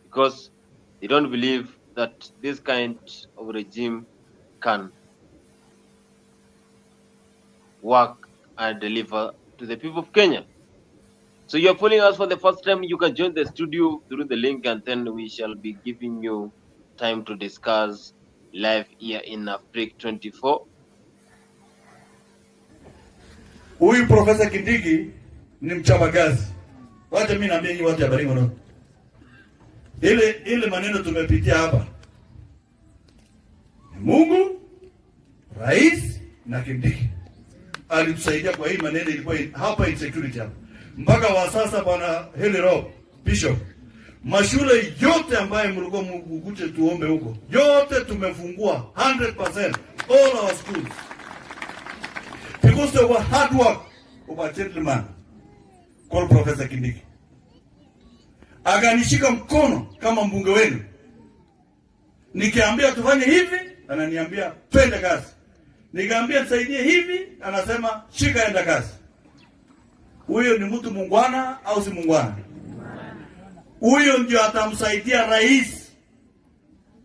Speaker 2: Because they don't believe that this kind of regime can work and deliver to the people of Kenya. So you're following us for the first time, you can join the studio through the link, and then we shall be giving you time to discuss live here in Africa 24.
Speaker 9: Huyu Profesa Kindiki ni mchapakazi. Wacha mimi naambia nyinyi watu ya Baringo, ile maneno tumepitia hapa, Mungu, rais na Kindiki alitusaidia kwa hii maneno. Ilikuwa hapa insecurity hapa mpaka wa sasa. Bwana Heliro Bishop, mashule yote ambaye mlikuwa mkuje tuombe huko, yote tumefungua 100%, all our schools, because of hard work of a gentleman called Professor Kindiki. Aganishika mkono kama mbunge wenu, nikiambia tufanye hivi ananiambia twende kazi, nikamwambia nisaidie hivi anasema shika enda kazi. Huyo ni mtu mungwana au si mungwana? Huyo ndio atamsaidia rais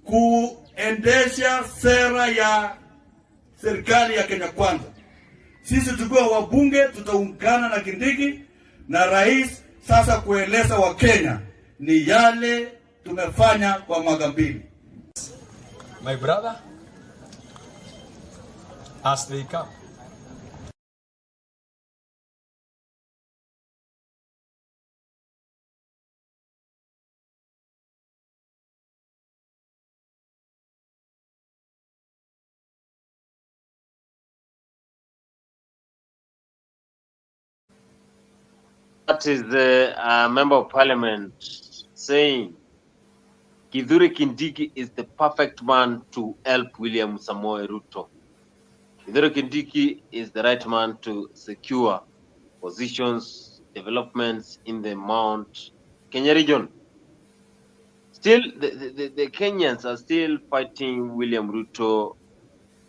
Speaker 9: kuendesha sera ya serikali ya Kenya Kwanza. Sisi tukiwa wabunge tutaungana na Kindiki na rais sasa kueleza wa Kenya ni yale tumefanya kwa mwaka mbili.
Speaker 10: My brother, as they come.
Speaker 2: That is the member of parliament saying Kithure Kindiki is the perfect man to help William Samoei Ruto. Kithure Kindiki is the right man to secure positions, developments in the Mount Kenya region. Still, the Kenyans are still fighting William Ruto.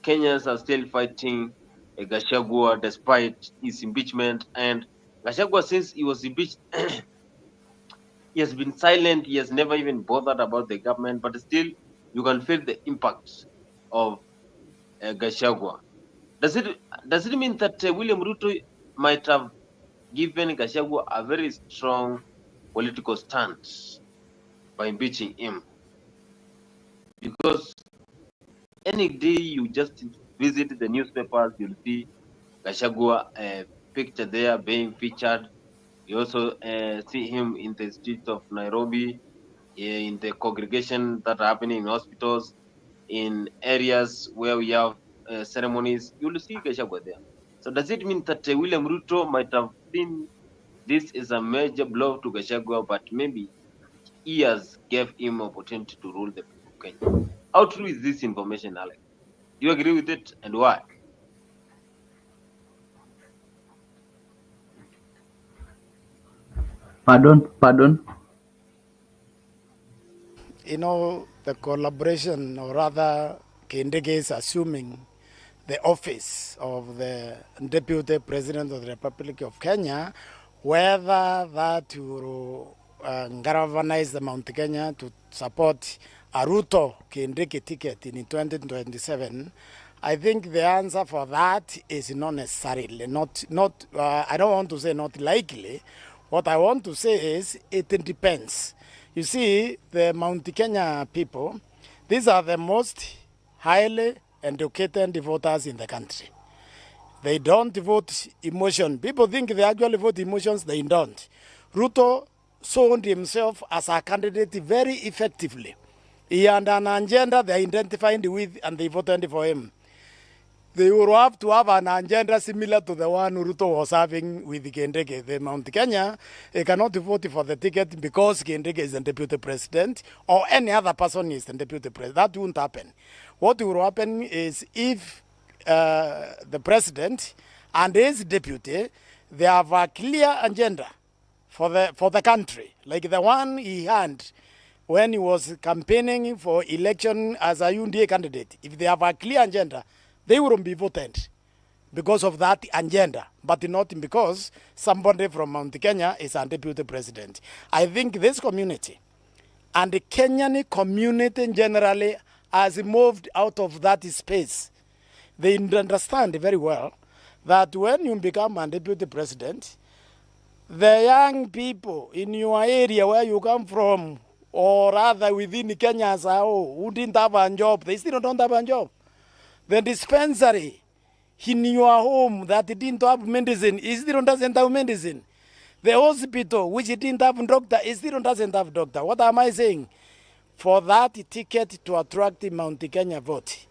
Speaker 2: Kenyans are still fighting Gachagua despite his impeachment. And Gachagua, since he was impeached, he has been silent. He has never even bothered about the government. But still, you can feel the impact of Gachagua. Does it mean that William Ruto might have given Gachagua a very strong political stance by impeaching him? Because any day you just visit the newspapers, you'll see Gachagua picture there being featured. You also see him in the streets of Nairobi, in the congregation that are happening in hospitals, in areas where we have ceremonies. You will see Gachagua there. So does it mean that William Ruto might have seen this is a major blow to Gachagua, but maybe he has gave him opportunity to rule the people of Kenya? How true is this information, Alex? Do you agree with it, and why?
Speaker 3: Pardon?
Speaker 11: You know, the collaboration, or rather, Kindiki is assuming the office of the Deputy President of the Republic of Kenya, whether that will galvanize the Mount Kenya to support a Ruto Kindiki ticket in 2027. I think the answer for that is not necessarily, I don't want to say not likely. What I want to say is it depends. You see, the Mount Kenya people, these are the most highly educated voters in the country. They don't vote emotion. People think they actually vote emotions, they don't. Ruto sold himself as a candidate very effectively. He had an agenda they identified with and they voted for him. They will have to have an agenda similar to the one Ruto was having with Kindiki. The Mount Kenya, he cannot vote for the ticket because Kindiki is the deputy president or any other person is the deputy president. That won't happen. What will happen is if the president and his deputy, they have a clear agenda for the country, like the one he had when he was campaigning for election as a UNDA candidate. If they have a clear agenda, they wouldn't be voted. because of that agenda, but not because somebody from Mount Kenya is a deputy president. I think this community and the Kenyan community generally has moved out of that space. They understand very well that when you become a deputy president, the young people in your area where you come from, or rather within Kenya as a whole, who didn't have a job, they still don't have a job. The dispensary in your home that didn't have medicine, it still doesn't have medicine. The hospital which didn't have doctor, it still doesn't have doctor. What am I saying? For that ticket to attract the Mount Kenya vote,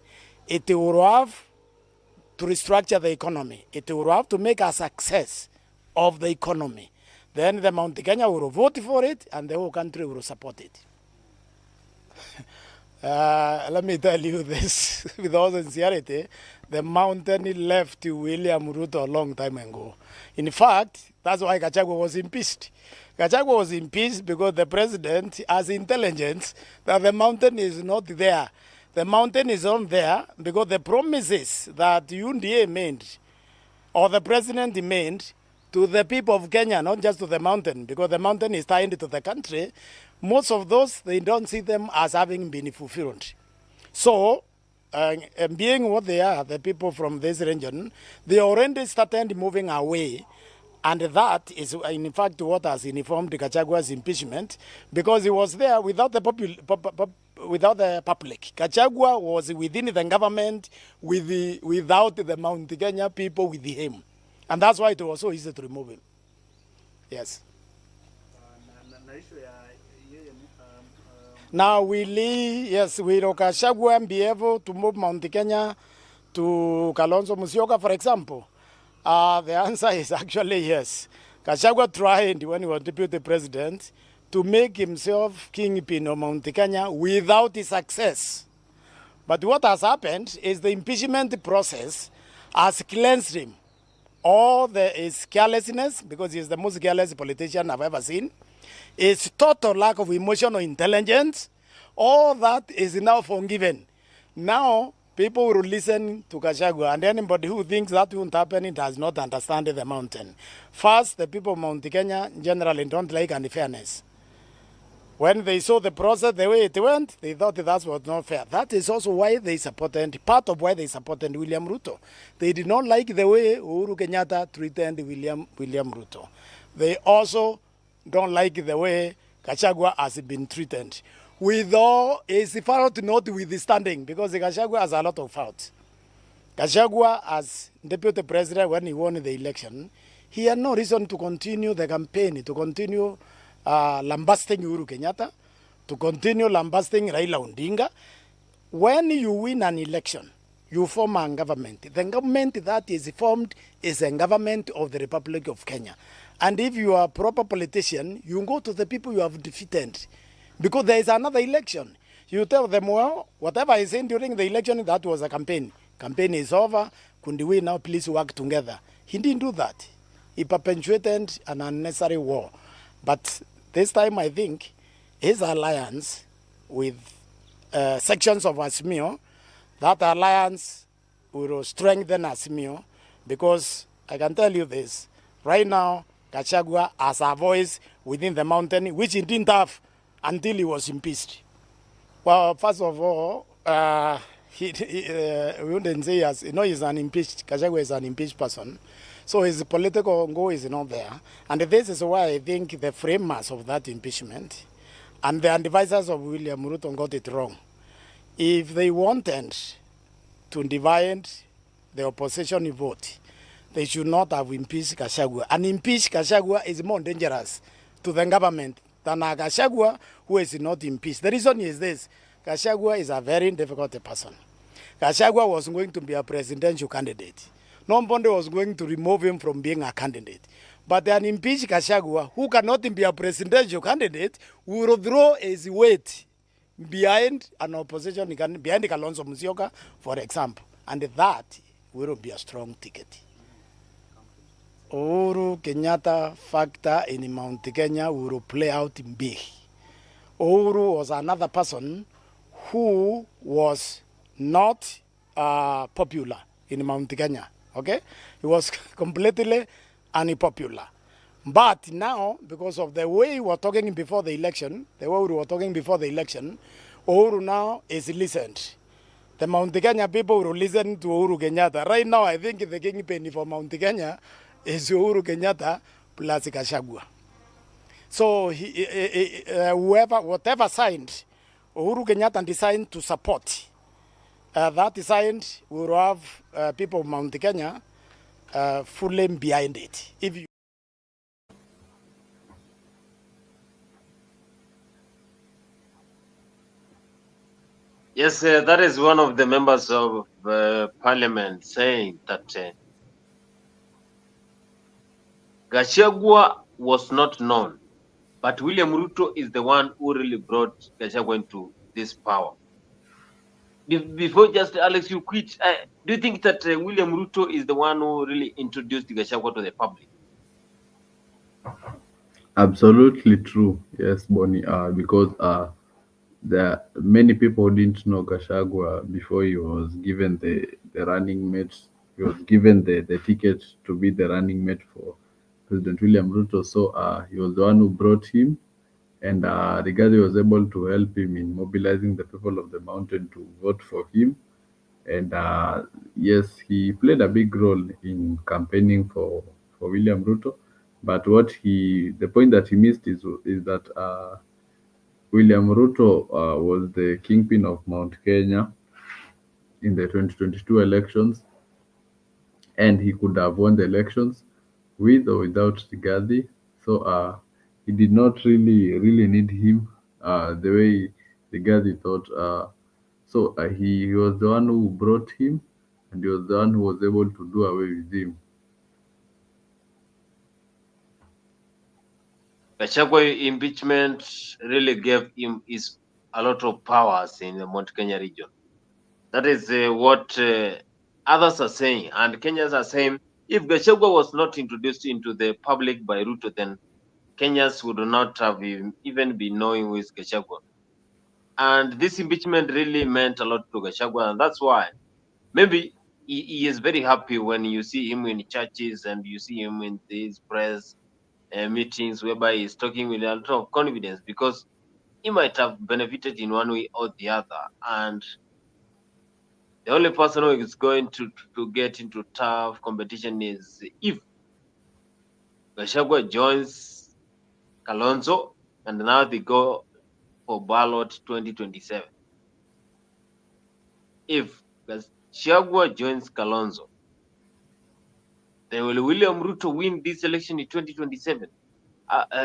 Speaker 11: it will have to restructure the economy. It will have to make a success of the economy. Then the Mount Kenya will vote for it and the whole country will support it. Let me tell you this with all sincerity. The mountain left William Ruto a long time ago. In fact, that's why Gachagua was impeached. Gachagua was impeached because the president has intelligence that the mountain is not there. The mountain is on there because the promises that UNDA made, or the president made, to the people of Kenya, not just to the mountain, because the mountain is tied to the country, most of those, they don't see them as having been fulfilled. So, being what they are, the people from this region, they already started moving away. And that is, in fact, what has informed Gachagua's impeachment, because he was there without the public. Gachagua was within the government without the Mount Kenya people with him. And that's why it was so easy to remove him. Yes. Now will Gachagua be able to move Mount Kenya to Kalonzo Musyoka, for example? The answer is actually yes. Gachagua tried when he was deputy president to make himself kingpin of Mount Kenya without success. But what has happened is the impeachment process has cleansed him. All his carelessness, because he is the most careless politician I've ever seen, his total lack of emotional intelligence, all that is now forgiven. Now, people will listen to Gachagua, and anybody who thinks that won't happen does not understand the mountain. First, the people of Mount Kenya generally don't like any fairness. When they saw the process, the way it went, they thought that was not fair. That is also why they supported, part of why they supported William Ruto. They did not like the way Uhuru Kenyatta treated William Ruto. They also don't like the way Gachagua has been treated. With all his fault notwithstanding, because Gachagua has a lot of faults. Gachagua, as deputy president, when he won the election, he had no reason to continue the campaign, to continue lambasting Uhuru Kenyatta, to continue lambasting Raila Odinga. When you win an election, you form a government. The government that is formed is a government of the Republic of Kenya. And if you are a proper politician, you go to the people you have defeated. Because there is another election. You tell them, well, whatever I said during the election, that was a campaign. Campaign is over. Could we now please work together? He didn't do that. He perpetuated an unnecessary war. But this time, I think, his alliance with sections of Azimio, that alliance will strengthen Azimio, because I can tell you this, right now, Gachagua has a voice within the mountain, which he didn't have until he was impeached. Well, first of all, we wouldn't say he's an impeached, Gachagua is an impeached person. So his political goal is not there. And this is why I think the framers of that impeachment and the advisors of William Ruto got it wrong. If they wanted to divide the opposition vote, they should not have impeached Gachagua. And impeached Gachagua is more dangerous to the government than a Gachagua who is not impeached. The reason is this: Gachagua is a very difficult person. Gachagua was going to be a presidential candidate. Nobody was going to remove him from being a candidate. But an impeached Gachagua, who cannot be a presidential candidate, will throw his weight behind an opposition, behind Kalonzo Musyoka, for example. And that will be a strong ticket. Uhuru Kenyatta factor in Mount Kenya will play out in big. Uhuru was another person who was not popular in Mount Kenya. Okay? He was completely unpopular. But now, because of the way we were talking before the election, Uhuru now is listened. The Mount Kenya people will listen to Uhuru Kenyatta. Right now, I think the kingpin for Mount Kenya is Uhuru Kenyatta plus Gachagua. So whatever signed, Uhuru Kenyatta decided to support. That design will have people of Mount Kenya fully behind it. If you
Speaker 2: Yes, that is one of the members of parliament saying that Gachagua was not known, but William Ruto is the one who really brought Gachagua into this power. Before just Alex, you quit. Do you think that William Ruto is the one who really introduced Gachagua to the public?
Speaker 3: Absolutely true. Yes, Bonnie. Because there many people didn't know Gachagua before he was given the running mate. He was given the ticket to be the running mate for President William Ruto. So he was the one who brought him, and Rigathi was able to help him in mobilizing the people of the mountain to vote for him. And yes, he played a big role in campaigning for William Ruto. But the point that he missed is that William Ruto was the kingpin of Mount Kenya in the 2022 elections, and he could have won the elections with or without Rigathi. So he did not really need him the way Rigathi thought. So he was the one who brought him, and he was the one who was able to do away with him.
Speaker 2: Gachagua impeachment really gave him a lot of powers in the Mount Kenya region. That is what others are saying, and Kenyans are saying, if Gachagua was not introduced into the public by Ruto, then Kenyans would not have even been knowing who is Gachagua. And this impeachment really meant a lot to Gachagua, and that's why maybe he is very happy when you see him in churches and you see him in these press meetings whereby he's talking with a lot of confidence, because he might have benefited in one way or the other. And the only person who is going to get into tough competition is if Gachagua joins Kalonzo and now they go for ballot 2027. If Gachagua joins Kalonzo, then will William Ruto win this election in 2027?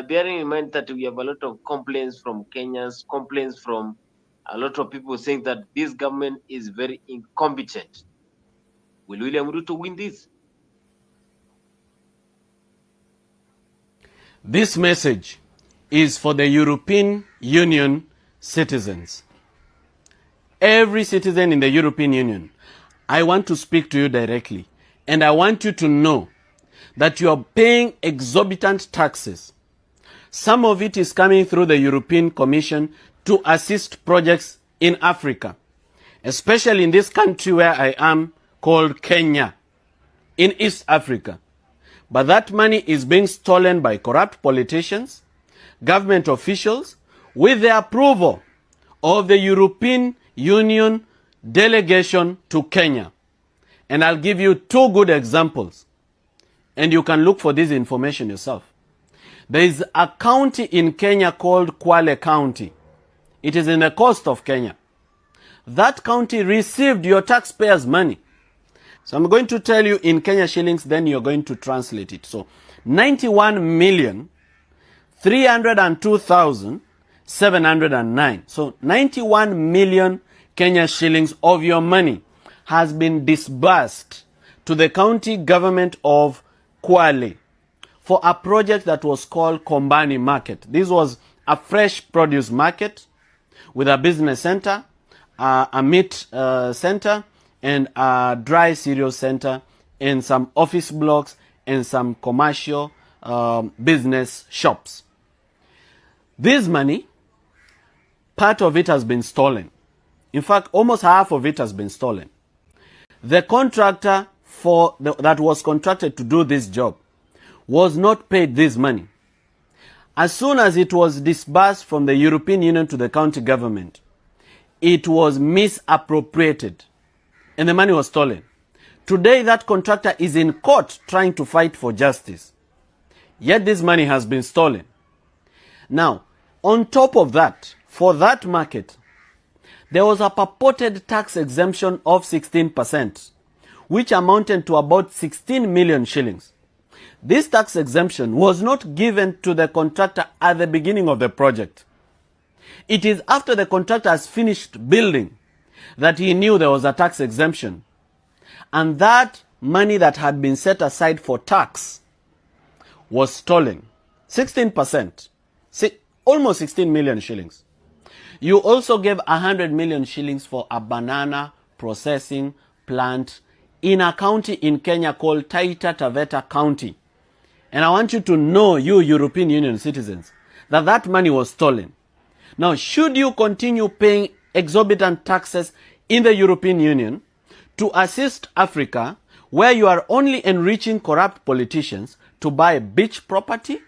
Speaker 2: Bearing in mind that we have a lot of complaints from Kenyans, complaints from a lot of people saying that this government is very incompetent. Will William Ruto win this?
Speaker 1: This message is for the European Union citizens. Every citizen in the European Union, I want to speak to you directly, and I want you to know that you are paying exorbitant taxes. Some of it is coming through the European Commission to assist projects in Africa, especially in this country where I am, called Kenya, in East Africa. But that money is being stolen by corrupt politicians, government officials, with the approval of the European Union delegation to Kenya. And I'll give you two good examples, and you can look for this information yourself. There is a county in Kenya called Kwale County. It is in the coast of Kenya. That county received your taxpayers' money. So I'm going to tell you in Kenya shillings, then you're going to translate it. So 91,302,709. So 91 million Kenya shillings of your money has been disbursed to the county government of Kwale for a project that was called Kombani Market. This was a fresh produce market with a business center, a meat center, and a dry cereal center, and some office blocks, and some commercial business shops. This money, part of it has been stolen. In fact, almost half of it has been stolen. The contractor
Speaker 12: that was contracted to do this job was not paid this money. As soon as it was disbursed from the European Union to the county government, it was misappropriated and the money was stolen. Today, that contractor is in court trying to fight for justice. Yet this money has been stolen. Now, on top of that, for that market, there was a purported tax exemption of 16%, which amounted to about 16 million shillings. This tax exemption was not given to the contractor at the beginning of the project. It is after the contractor has finished building that he knew there was a tax exemption. And that money that had been set aside for tax was stolen. 16%. Almost 16 million shillings. You also gave 100 million shillings for a banana processing plant in a county in Kenya called Taita Taveta County. And I want you to know, you European Union citizens, that that money was stolen. Now, should you continue paying exorbitant taxes in the European Union to assist Africa, where you are only enriching corrupt politicians to buy beach property,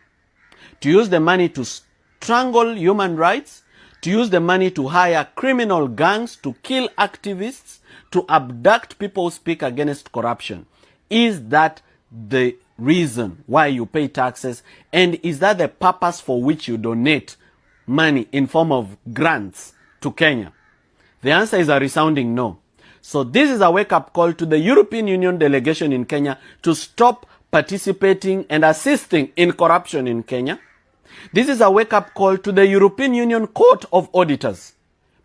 Speaker 12: to use the money to strangle human rights, to use the money to hire criminal gangs to kill activists, to abduct people who speak against corruption? Is that the reason why you pay taxes? And is that the purpose for which you donate money in form of grants to Kenya? The answer is a resounding no. So this is a wake-up call to the European Union delegation in Kenya to stop participating and assisting in corruption in Kenya. This is a wake-up call to the European Union Court of Auditors,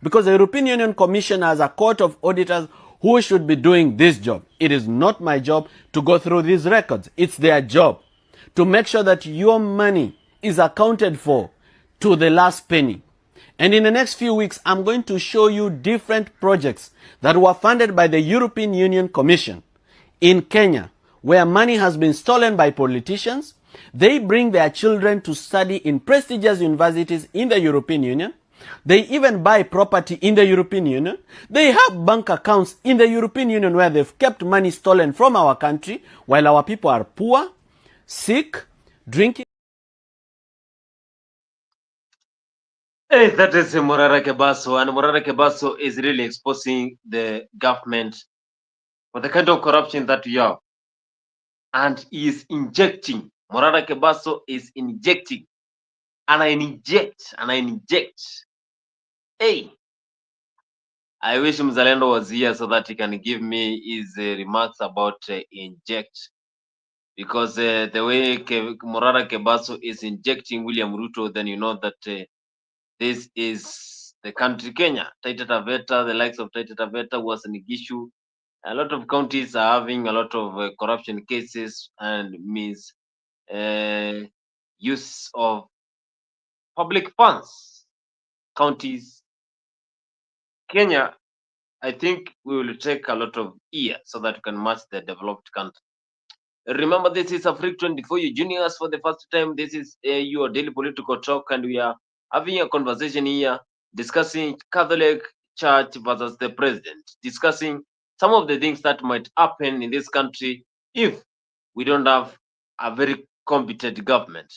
Speaker 12: because the European Union Commission has a court of auditors who should be doing this job. It is not my job to go through these records. It's their job to make sure that your money is accounted for to the last penny. And in the next few weeks, I'm going to show you different projects that were funded by the European Union Commission in Kenya, where money has been stolen by politicians. They bring their children to study in prestigious universities in the European Union. They even buy property in the European Union. They have bank accounts in the European Union where they've kept money stolen from our country while our people are poor, sick, drinking.
Speaker 2: Hey, that is Morara Kebaso, and Morara Kebaso is really exposing the government for the kind of corruption that we have. And he is injecting. Morara Kebaso is injecting. And I inject. Hey, I wish Mzalendo was here so that he can give me his remarks about inject. Because the way Morara Kebaso is injecting William Ruto, then you know that this is the country Kenya. Taita Taveta, the likes of Taita Taveta was an issue. A lot of counties are having a lot of corruption cases and use of public funds. Counties, Kenya, I think we will take a lot of years so that we can match the developed country. Remember, this is Africa 24. You're joining us for the first time. This is your daily political talk, and we are having a conversation here discussing Catholic Church versus the president, discussing some of the things that might happen in this country if we don't have a very competent government.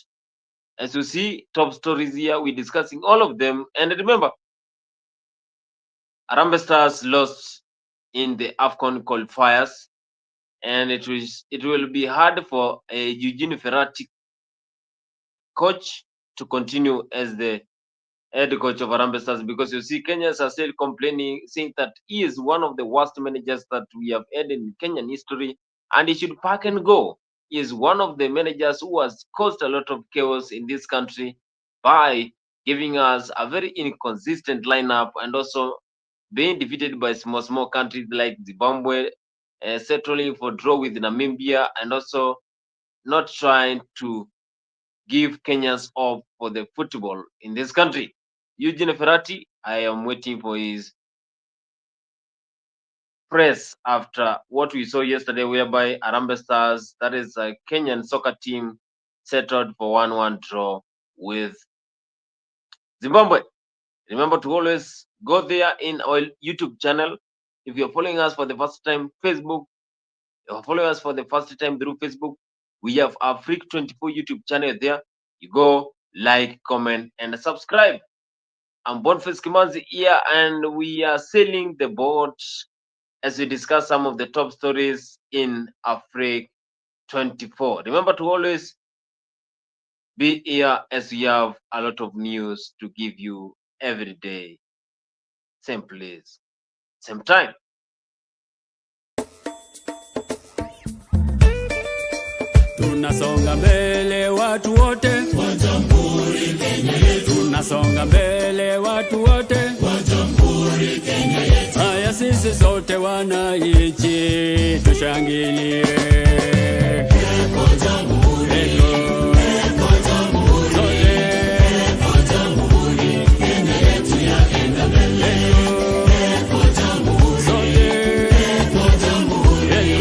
Speaker 2: As you see, top stories here, we're discussing all of them. And remember, Harambee Stars lost in the AFCON qualifiers, and it will be hard for a Eugene Ferrati coach to continue as the head coach of Harambee Stars, because you see Kenyans are still complaining, saying that he is one of the worst managers that we have had in Kenyan history, and he should pack and go. He is one of the managers who has caused a lot of chaos in this country by giving us a very inconsistent lineup and also being defeated by small countries like Zimbabwe, settling for draw with Namibia, and also not trying to give Kenyans hope for the football in this country. Eugene Ferrati, I am waiting for his press after what we saw yesterday, whereby Harambee Stars, that is a Kenyan soccer team, settled for 1-1 draw with Zimbabwe. Remember to always go there in our YouTube channel. If you're following us for the first time, Facebook, If you follow us for the first time through Facebook, we have our Freak 24 YouTube channel there. You go, like, comment, and subscribe. I'm Boniface Kimanzi here, and we are sailing the boat as we discuss some of the top stories in Freak 24. Remember to always be here as we have a lot of news to give you every day. Same place, same time.
Speaker 1: Tunasonga mbele watu wote wa Jamhuri Kenya yetu. Tunasonga mbele watu wote wa Jamhuri Kenya yetu. Haya sisi sote wananchi tushangilie. Kwa Jamhuri, kwa Jamhuri, kwa Jamhuri Kenya yetu yaenda mbele. Kwa Jamhuri, kwa Jamhuri,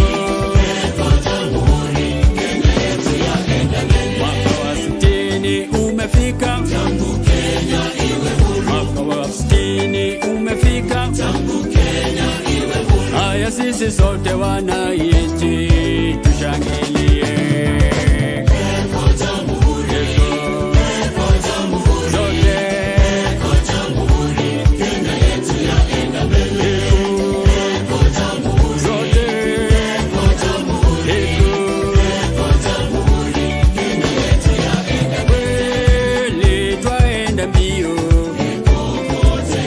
Speaker 1: kwa Jamhuri Kenya yetu yaenda mbele. Mwaka wa 60 umefika, tangu Kenya iwe huru. Mwaka wa 60 umefika, tangu Kenya iwe huru. Haya sisi sote wananchi tushangilie. Kwa Jamhuri, kwa Jamhuri, sote kwa Jamhuri Kenya yetu yaenda mbele. Kwa Jamhuri, sote kwa Jamhuri, kwa Jamhuri Kenya yetu yaenda mbele. Twaenda mbio,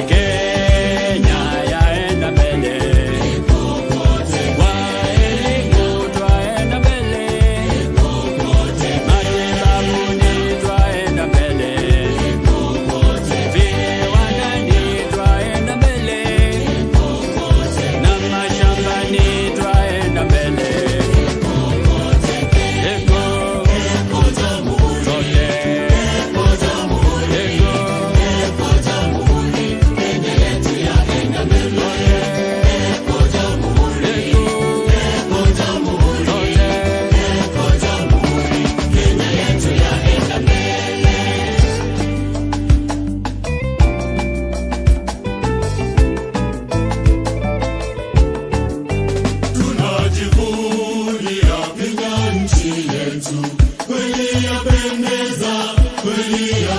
Speaker 1: Kenya yaenda mbele. Kwa elimu twaenda mbele, matibabuni twaenda mbele, viwandani twaenda mbele, na mashambani twaenda mbele. Tunajivunia Kenya nchi yetu, kweli yapendeza, kweli ya